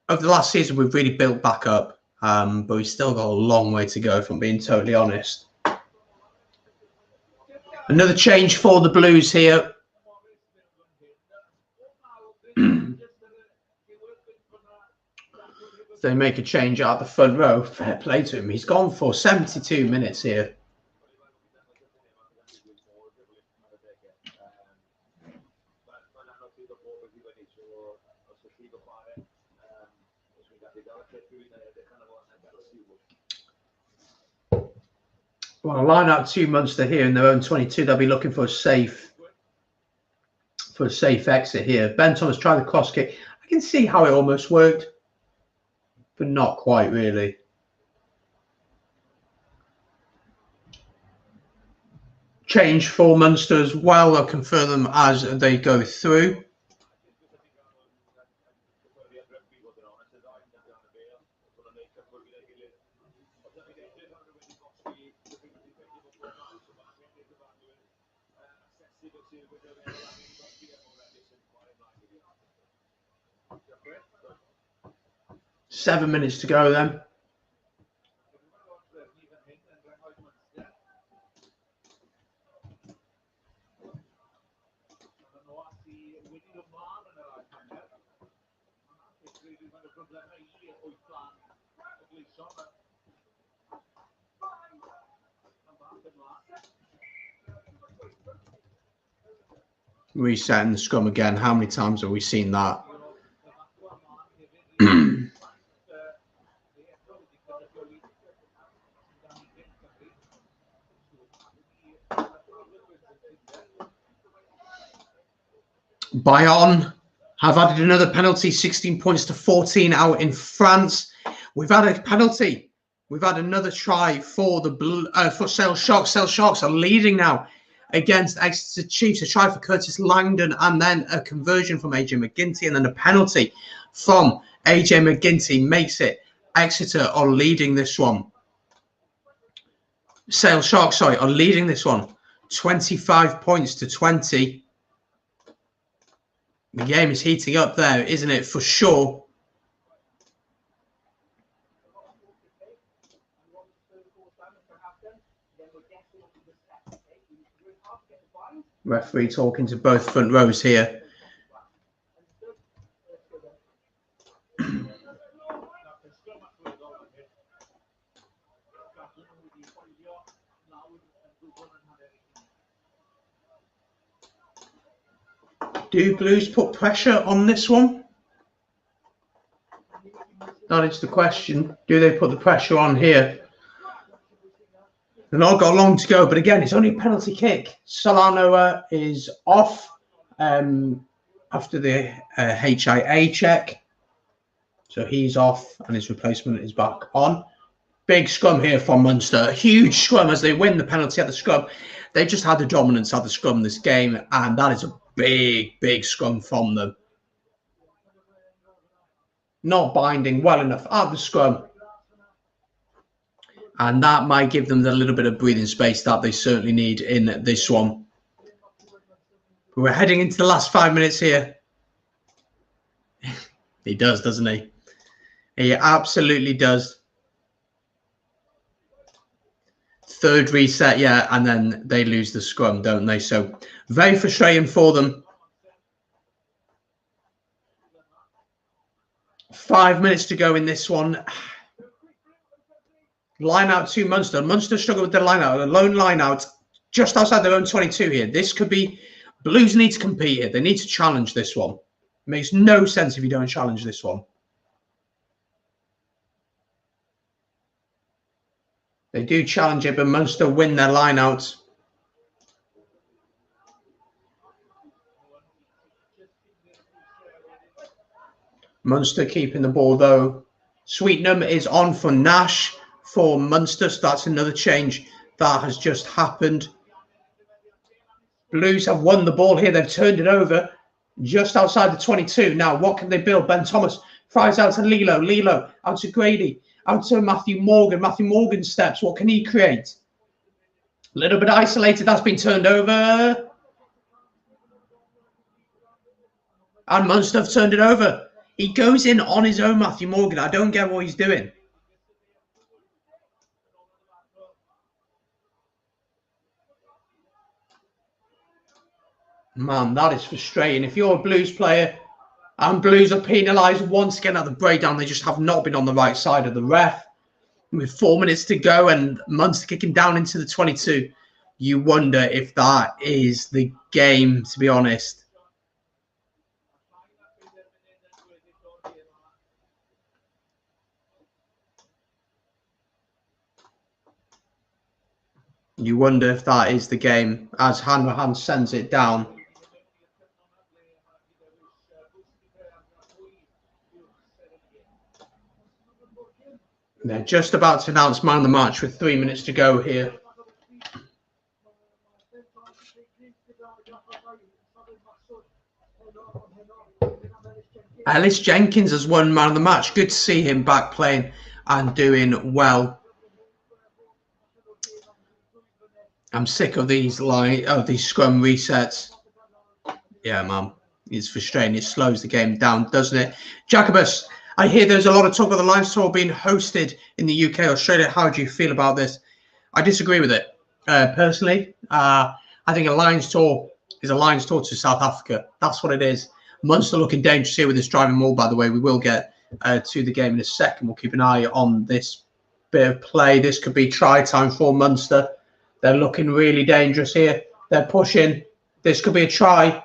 over the last season, we've really built back up. But we've still got a long way to go, if I'm being totally honest. Another change for the Blues here. They make a change out the front row. Fair play to him. He's gone for 72 minutes here. Well, I'll line out 2 Munster here in their own 22. They'll be looking for a safe exit here. Ben Thomas tried the cross kick. I can see how it almost worked, but not quite really. Change for Munster as well. I'll confirm them as they go through. Seven minutes to go then. Resetting the scrum again. How many times have we seen that? Bayonne have added another penalty, 16 points to 14 out in France. We've had a penalty. We've had another try for the for Sale Sharks. Sale Sharks are leading now against Exeter Chiefs. A try for Curtis Langdon, and then a conversion from AJ McGinty, and then a penalty from AJ McGinty makes it Exeter are leading this one. Sale Sharks, sorry, are leading this one 25 points to 20. The game is heating up there, isn't it? For sure. Referee talking to both front rows here. Do Blues put pressure on this one? That is the question. Do they put the pressure on here? They've not got long to go, but again, it's only a penalty kick. Solano is off after the HIA check. So he's off and his replacement is back on. Big scrum here from Munster. A huge scrum as they win the penalty at the scrum. They just had the dominance at the scrum this game, and that is a big scrum from them. Not binding well enough at the scrum. And that might give them the little bit of breathing space that they certainly need in this one. We're heading into the last 5 minutes here. He does, doesn't he? He absolutely does. Third reset, yeah, and then they lose the scrum, don't they? So very frustrating for them. 5 minutes to go in this one. Line out to Munster. Munster struggled with their line out. A lone line out just outside their own 22 here. This could be... Blues need to compete here. They need to challenge this one. It makes no sense if you don't challenge this one. They do challenge it, but Munster win their line out. Munster keeping the ball, though. Sweetnam is on for Nash for Munster. So that's another change that has just happened. Blues have won the ball here. They've turned it over just outside the 22. Now, what can they build? Ben Thomas fires out to Lilo. Lilo out to Grady. Out to Matthew Morgan. Matthew Morgan steps. What can he create? A little bit isolated. That's been turned over. And Munster have turned it over. He goes in on his own, Matthew Morgan. I don't get what he's doing. Man, that is frustrating. If you're a Blues player and Blues are penalised once again at the breakdown, they just have not been on the right side of the ref. With 4 minutes to go and Munster kicking down into the 22, you wonder if that is the game, to be honest. You wonder if that is the game as Hanrahan sends it down. They're just about to announce man of the match with 3 minutes to go here. Ellis Jenkins has won man of the match. Good to see him back playing and doing well. I'm sick of these scrum resets. Yeah, man. It's frustrating. It slows the game down, doesn't it? Jacobus, I hear there's a lot of talk of the Lions Tour being hosted in the UK, Australia. How do you feel about this? I disagree with it. Personally, I think a Lions Tour is a Lions Tour to South Africa. That's what it is. Munster looking dangerous here with this driving maul, by the way. We will get to the game in a second. We'll keep an eye on this bit of play. This could be try time for Munster. They're looking really dangerous here. They're pushing. This could be a try.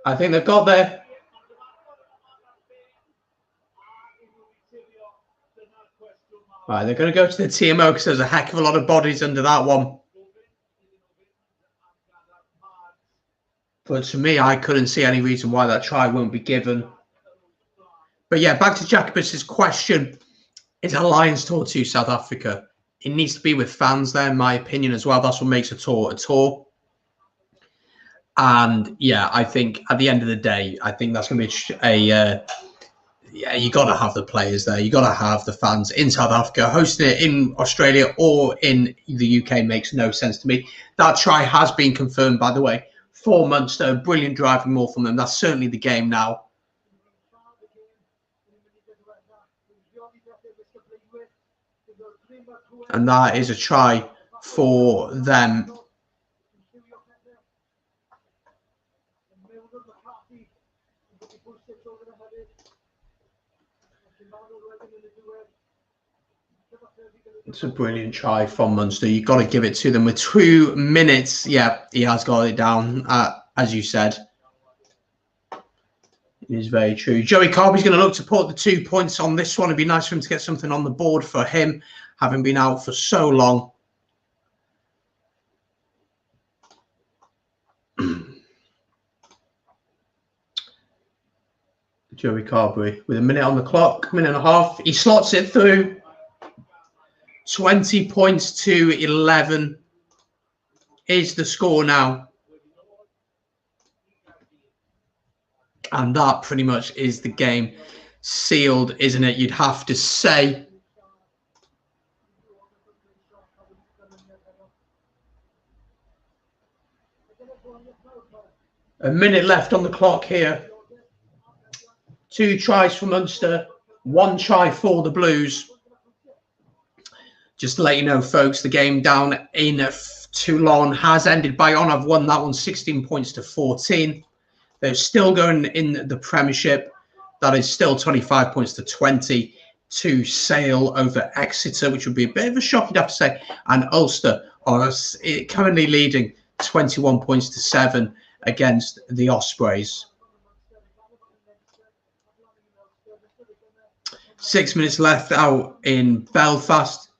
I think they've got there. Right, they're going to go to the TMO because there's a heck of a lot of bodies under that one. But to me, I couldn't see any reason why that try won't be given. But yeah, back to Jacobus's question. Is a Lions tour to South Africa? It needs to be with fans there, in my opinion, as well. That's what makes a tour a tour. And yeah, I think at the end of the day, I think that's going to be yeah, you got to have the players there. You got to have the fans in South Africa. Hosting it in Australia or in the UK makes no sense to me. That try has been confirmed, by the way, for Munster. Brilliant driving more from them. That's certainly the game now. And that is a try for them. It's a brilliant try from Munster. You've got to give it to them with 2 minutes. Yeah, he has got it down, as you said. It is very true. Joey Carby's going to look to put the 2 points on this one. It'd be nice for him to get something on the board for him, having been out for so long. Joey Carby with a minute on the clock, minute and a half. He slots it through. 20 points to 11 is the score now. And that pretty much is the game sealed, isn't it? You'd have to say. A minute left on the clock here. 2 tries for Munster, 1 try for the Blues. Just to let you know, folks, the game down in Toulon has ended. Bayonne have won that one 16 points to 14. They're still going in the Premiership. That is still 25 points to 20 to Sale over Exeter, which would be a bit of a shock, you'd have to say. And Ulster are currently leading 21 points to 7 against the Ospreys. 6 minutes left out in Belfast.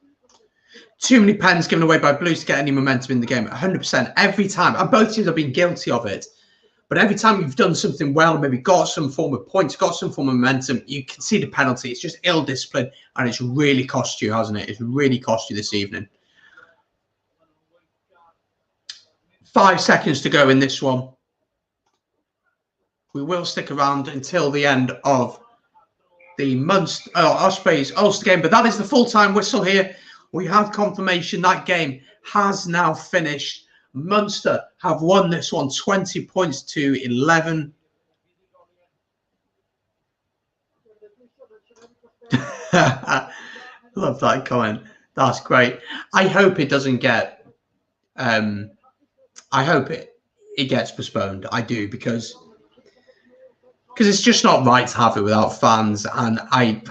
Too many pens given away by Blues to get any momentum in the game. 100% every time. And both teams have been guilty of it. But every time you've done something well, maybe got some form of points, got some form of momentum, you concede a penalty. It's just ill discipline. And it's really cost you, hasn't it? It's really cost you this evening. 5 seconds to go in this one. We will stick around until the end of the Ospreys Ulster game. But that is the full-time whistle here. We have confirmation that game has now finished. Munster have won this one 20 points to 11. Love that comment. That's great. I hope it doesn't get I hope it gets postponed. I do, because it's just not right to have it without fans, and I'm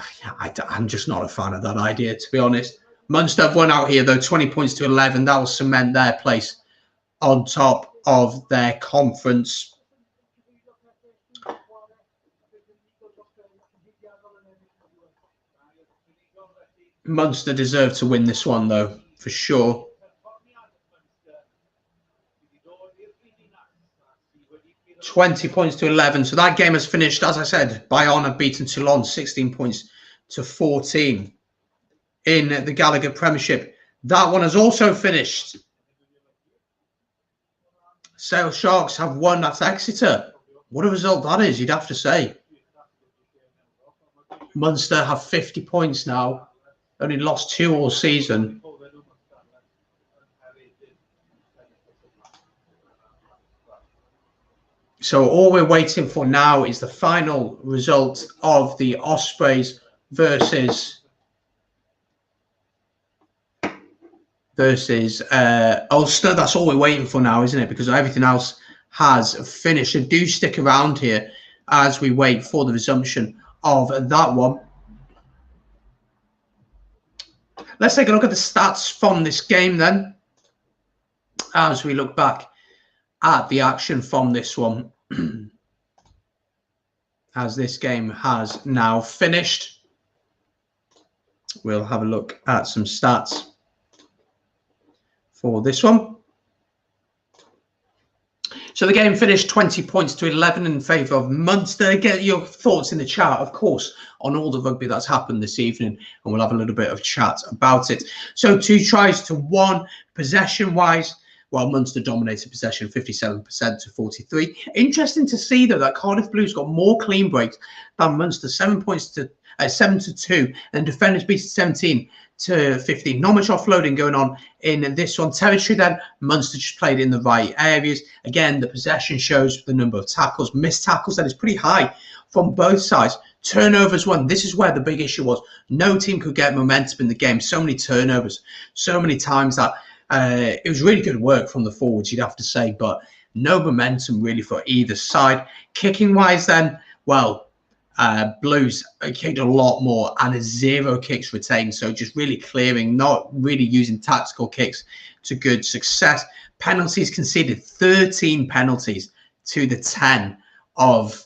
just not a fan of that idea, to be honest. Munster have won out here, though, 20 points to 11. That will cement their place on top of their conference. Munster deserve to win this one, though, for sure. $20 points to 11. So that game has finished, as I said. Bayonne have beaten Toulon 16 points to 14 in the Gallagher Premiership. That one has also finished. Sale Sharks have won at Exeter. What a result that is, you'd have to say. Munster have 50 points now. Only lost 2 all season. So all we're waiting for now is the final result of the Ospreys versus Ulster. That's all we're waiting for now, isn't it? Because everything else has finished. So do stick around here as we wait for the resumption of that one. Let's take a look at the stats from this game then, as we look back at the action from this one. As this game has now finished, we'll have a look at some stats for this one. So the game finished 20 points to 11 in favour of Munster. Get your thoughts in the chat, of course, on all the rugby that's happened this evening, and we'll have a little bit of chat about it. So 2 tries to 1, possession-wise. Well, Munster dominated possession 57% to 43. Interesting to see, though, that Cardiff Blues got more clean breaks than Munster, 7 points to 7 to 2, and defenders beat 17 to 15. Not much offloading going on in this one. Territory then, Munster just played in the right areas. Again, the possession shows the number of tackles. Missed tackles, that is pretty high from both sides. Turnovers won. This is where the big issue was. No team could get momentum in the game. So many turnovers, so many times that it was really good work from the forwards, you'd have to say, but no momentum really for either side. Kicking wise then, well, Blues kicked a lot more and 0 kicks retained, so just really clearing, not really using tactical kicks to good success. Penalties conceded, 13 penalties to the 10 of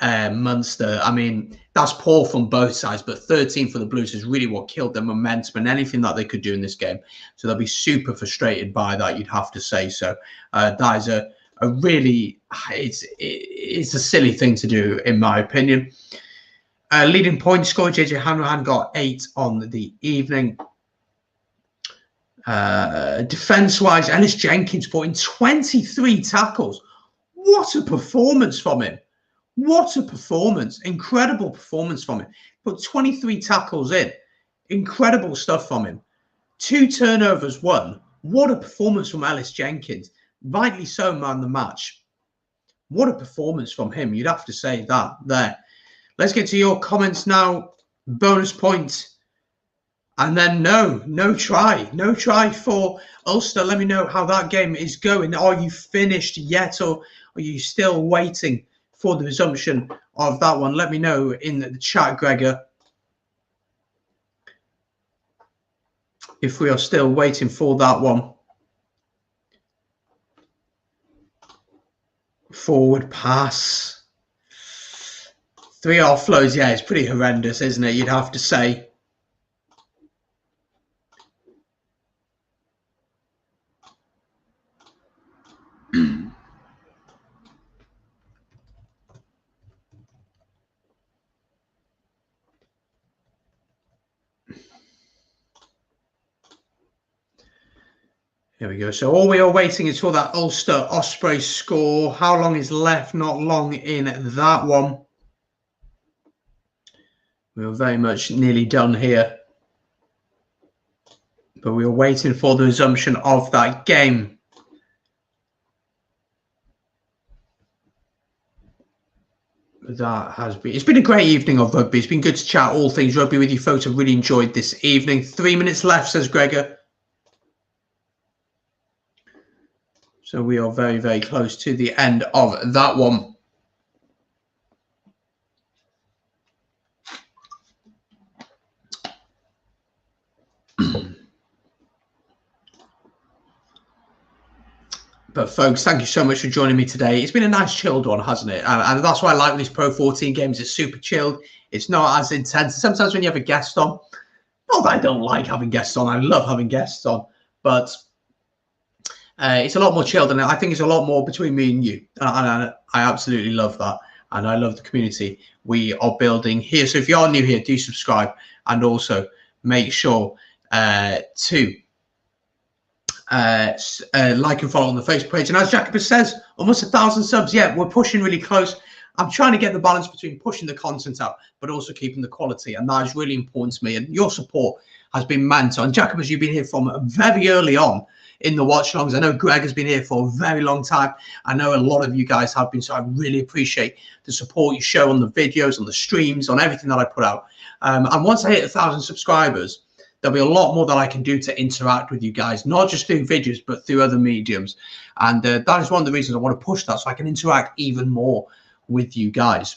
Munster. I mean, that's poor from both sides, but 13 for the Blues is really what killed their momentum and anything that they could do in this game. So they'll be super frustrated by that, you'd have to say. So that is a really, it's a silly thing to do, in my opinion. Leading point scorer, JJ Hanrahan got 8 on the evening. Defence-wise, Ellis Jenkins put in 23 tackles. What a performance from him. What a performance. Incredible performance from him. Put 23 tackles in. Incredible stuff from him. 2 turnovers won. What a performance from Ellis Jenkins. Rightly so, man, the match. What a performance from him. You'd have to say that there. Let's get to your comments now. Bonus point. And then no try. No try for Ulster. Let me know how that game is going. Are you finished yet, or are you still waiting for the resumption of that one? Let me know in the chat, Gregor, if we are still waiting for that one. Forward pass. 3 offloads. Yeah, it's pretty horrendous, isn't it? You'd have to say. Here we go. So all we are waiting is for that Ulster Osprey score. How long is left? Not long in that one. We're very much nearly done here. But we are waiting for the resumption of that game. That has been, it's been a great evening of rugby. It's been good to chat all things rugby with you folks. I've really enjoyed this evening. 3 minutes left, says Gregor. So we are very, very close to the end of that one. But folks, thank you so much for joining me today. It's been a nice chilled one, hasn't it? And that's why I like these Pro 14 games. It's super chilled. It's not as intense. Sometimes when you have a guest on, not that I don't like having guests on. I love having guests on. But it's a lot more chilled, and I think it's a lot more between me and you. And I absolutely love that. And I love the community we are building here. So if you are new here, do subscribe, and also make sure to like and follow on the Facebook page. And as Jacobus says, almost 1,000 subs. Yeah, we're pushing really close. I'm trying to get the balance between pushing the content out, but also keeping the quality. And that is really important to me. And your support has been mental. And Jacobus, you've been here from very early on in the watch longs. I know Greg has been here for a very long time. I know a lot of you guys have been, so I really appreciate the support you show on the videos, on the streams, on everything that I put out. And once I hit 1,000 subscribers, there'll be a lot more that I can do to interact with you guys, not just through videos, but through other mediums. And that is one of the reasons I want to push that, so I can interact even more with you guys.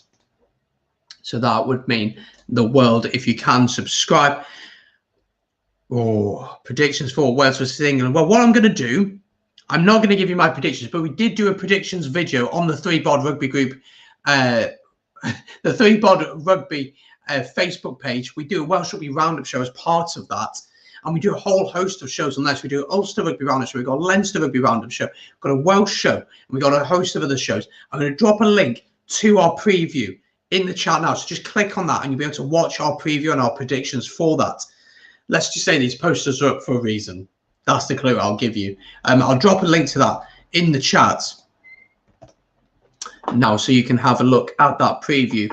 So that would mean the world if you can subscribe. Oh, predictions for Wales versus England. Well, what I'm going to do, I'm not going to give you my predictions, but we did do a predictions video on the 3bod Rugby group, the 3bod Rugby Facebook page. We do a Welsh Rugby Roundup show as part of that. And we do a whole host of shows on this. We do an Ulster Rugby Roundup show. We've got a Leinster Rugby Roundup show. We've got a Welsh show. And we've got a host of other shows. I'm going to drop a link to our preview in the chat now. So just click on that and you'll be able to watch our preview and our predictions for that. Let's just say these posters are up for a reason. That's the clue I'll give you. I'll drop a link to that in the chat now so you can have a look at that preview.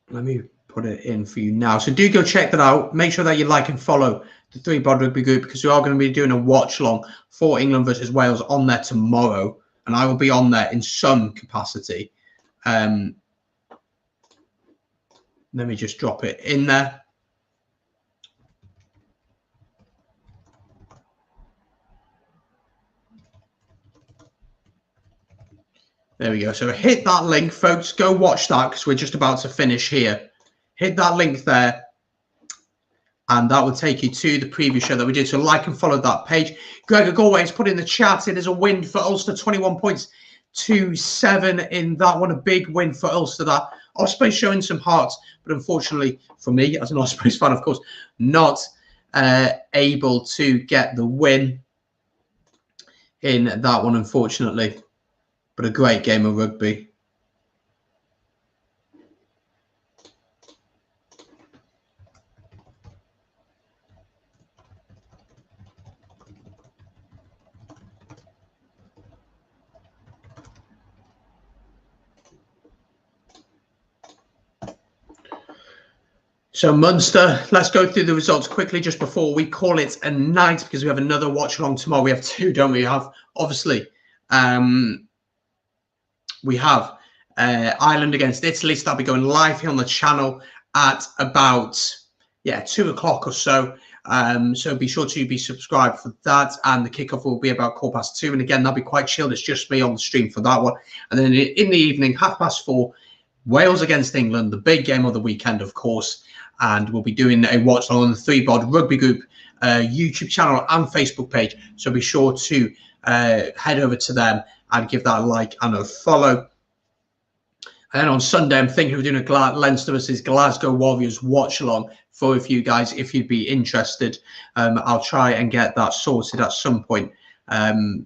Let me put it in for you now. So do go check that out. Make sure that you like and follow the 3bod Rugby group because we are going to be doing a watch along for England versus Wales on there tomorrow. And I will be on there in some capacity. Let me just drop it in there. There we go. So hit that link, folks. Go watch that because we're just about to finish here. Hit that link there. And that will take you to the preview show that we did. So like and follow that page. Gregor Galway has put in the chat. It is a win for Ulster, 21 points to 7 in that one. A big win for Ulster. That Osprey showing some heart, but unfortunately for me, as an Ospreys fan, of course, not able to get the win in that one, unfortunately. But a great game of rugby. So Munster, let's go through the results quickly just before we call it a night because we have another watch along tomorrow. We have two, don't we? We have, obviously, we have Ireland against Italy. So that'll be going live here on the channel at about, 2 o'clock or so. So be sure to be subscribed for that. And the kickoff will be about 2:15. And again, that'll be quite chilled. It's just me on the stream for that one. And then in the evening, 4:30, Wales against England, the big game of the weekend, of course. And we'll be doing a watch on the 3bod Rugby Group YouTube channel and Facebook page. So be sure to head over to them and give that a like and a follow. And then on Sunday, I'm thinking of doing a Leinster versus Glasgow Warriors watch along for a few guys if you'd be interested. I'll try and get that sorted at some point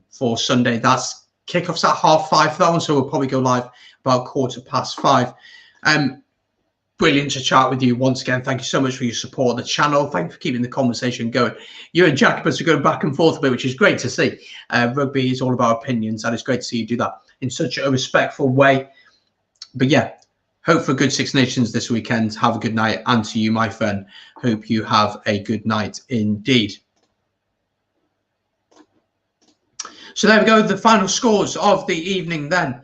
for Sunday. That's kickoffs at 5:30 for that one. So we'll probably go live about 5:15. Brilliant to chat with you once again. Thank you so much for your support of the channel. Thank you for keeping the conversation going. You and Jacobus are going back and forth a bit, which is great to see. Rugby is all about opinions, and it's great to see you do that in such a respectful way. But yeah, hope for a good Six Nations this weekend. Have a good night. And to you, my friend, hope you have a good night indeed. So there we go. The final scores of the evening then.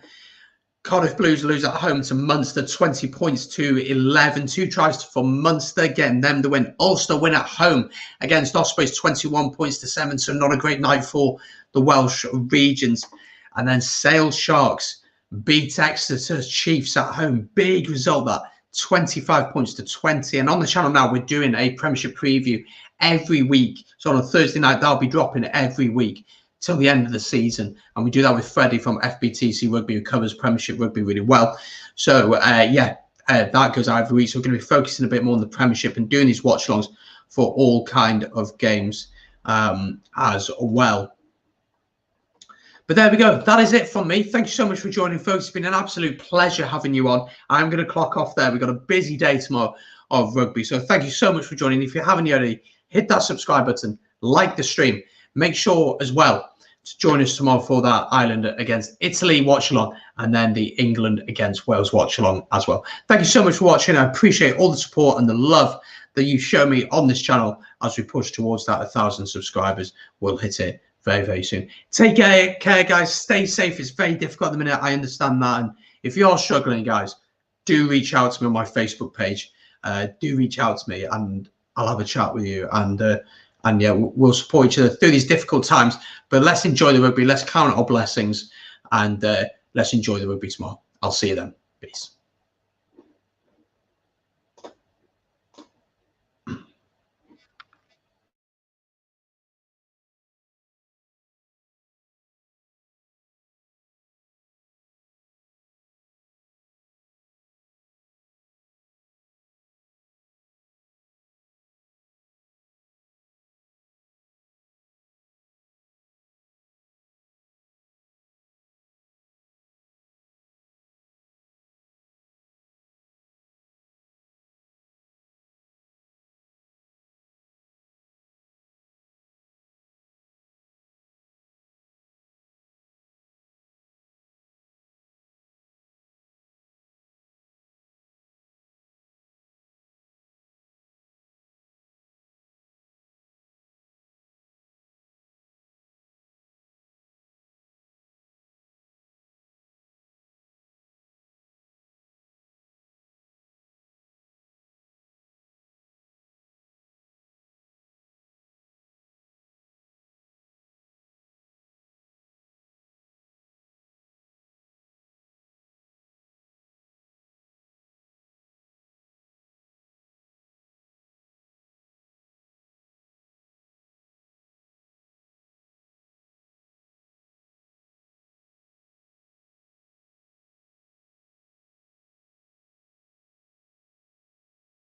Cardiff Blues lose at home to Munster, 20 points to 11. 2 tries for Munster, getting them the win. Ulster win at home against Ospreys, 21 points to 7. So not a great night for the Welsh regions. And then Sale Sharks beat Exeter Chiefs at home. Big result that, 25 points to 20. And on the channel now, we're doing a Premiership preview every week. So on a Thursday night, that'll be dropping every week till the end of the season. And we do that with Freddie from FBTC Rugby, who covers Premiership Rugby really well. So, that goes out every week. So we're going to be focusing a bit more on the Premiership and doing these watch-alongs for all kind of games as well. But there we go. That is it from me. Thank you so much for joining, folks. It's been an absolute pleasure having you on. I'm going to clock off there. We've got a busy day tomorrow of rugby. So thank you so much for joining. If you haven't already, hit that subscribe button, like the stream. Make sure as well to join us tomorrow for that Ireland against Italy watch along and then the England against Wales watch along as well. Thank you so much for watching. I appreciate all the support and the love that you show me on this channel as we push towards that 1,000 subscribers. We'll hit it very, very soon. Take care, guys. Stay safe. It's very difficult at the minute. I understand that. And if you're struggling, guys, do reach out to me on my Facebook page. Do reach out to me and I'll have a chat with you. And And yeah, we'll support each other through these difficult times. But let's enjoy the rugby. Let's count our blessings, and let's enjoy the rugby tomorrow. I'll see you then. Peace.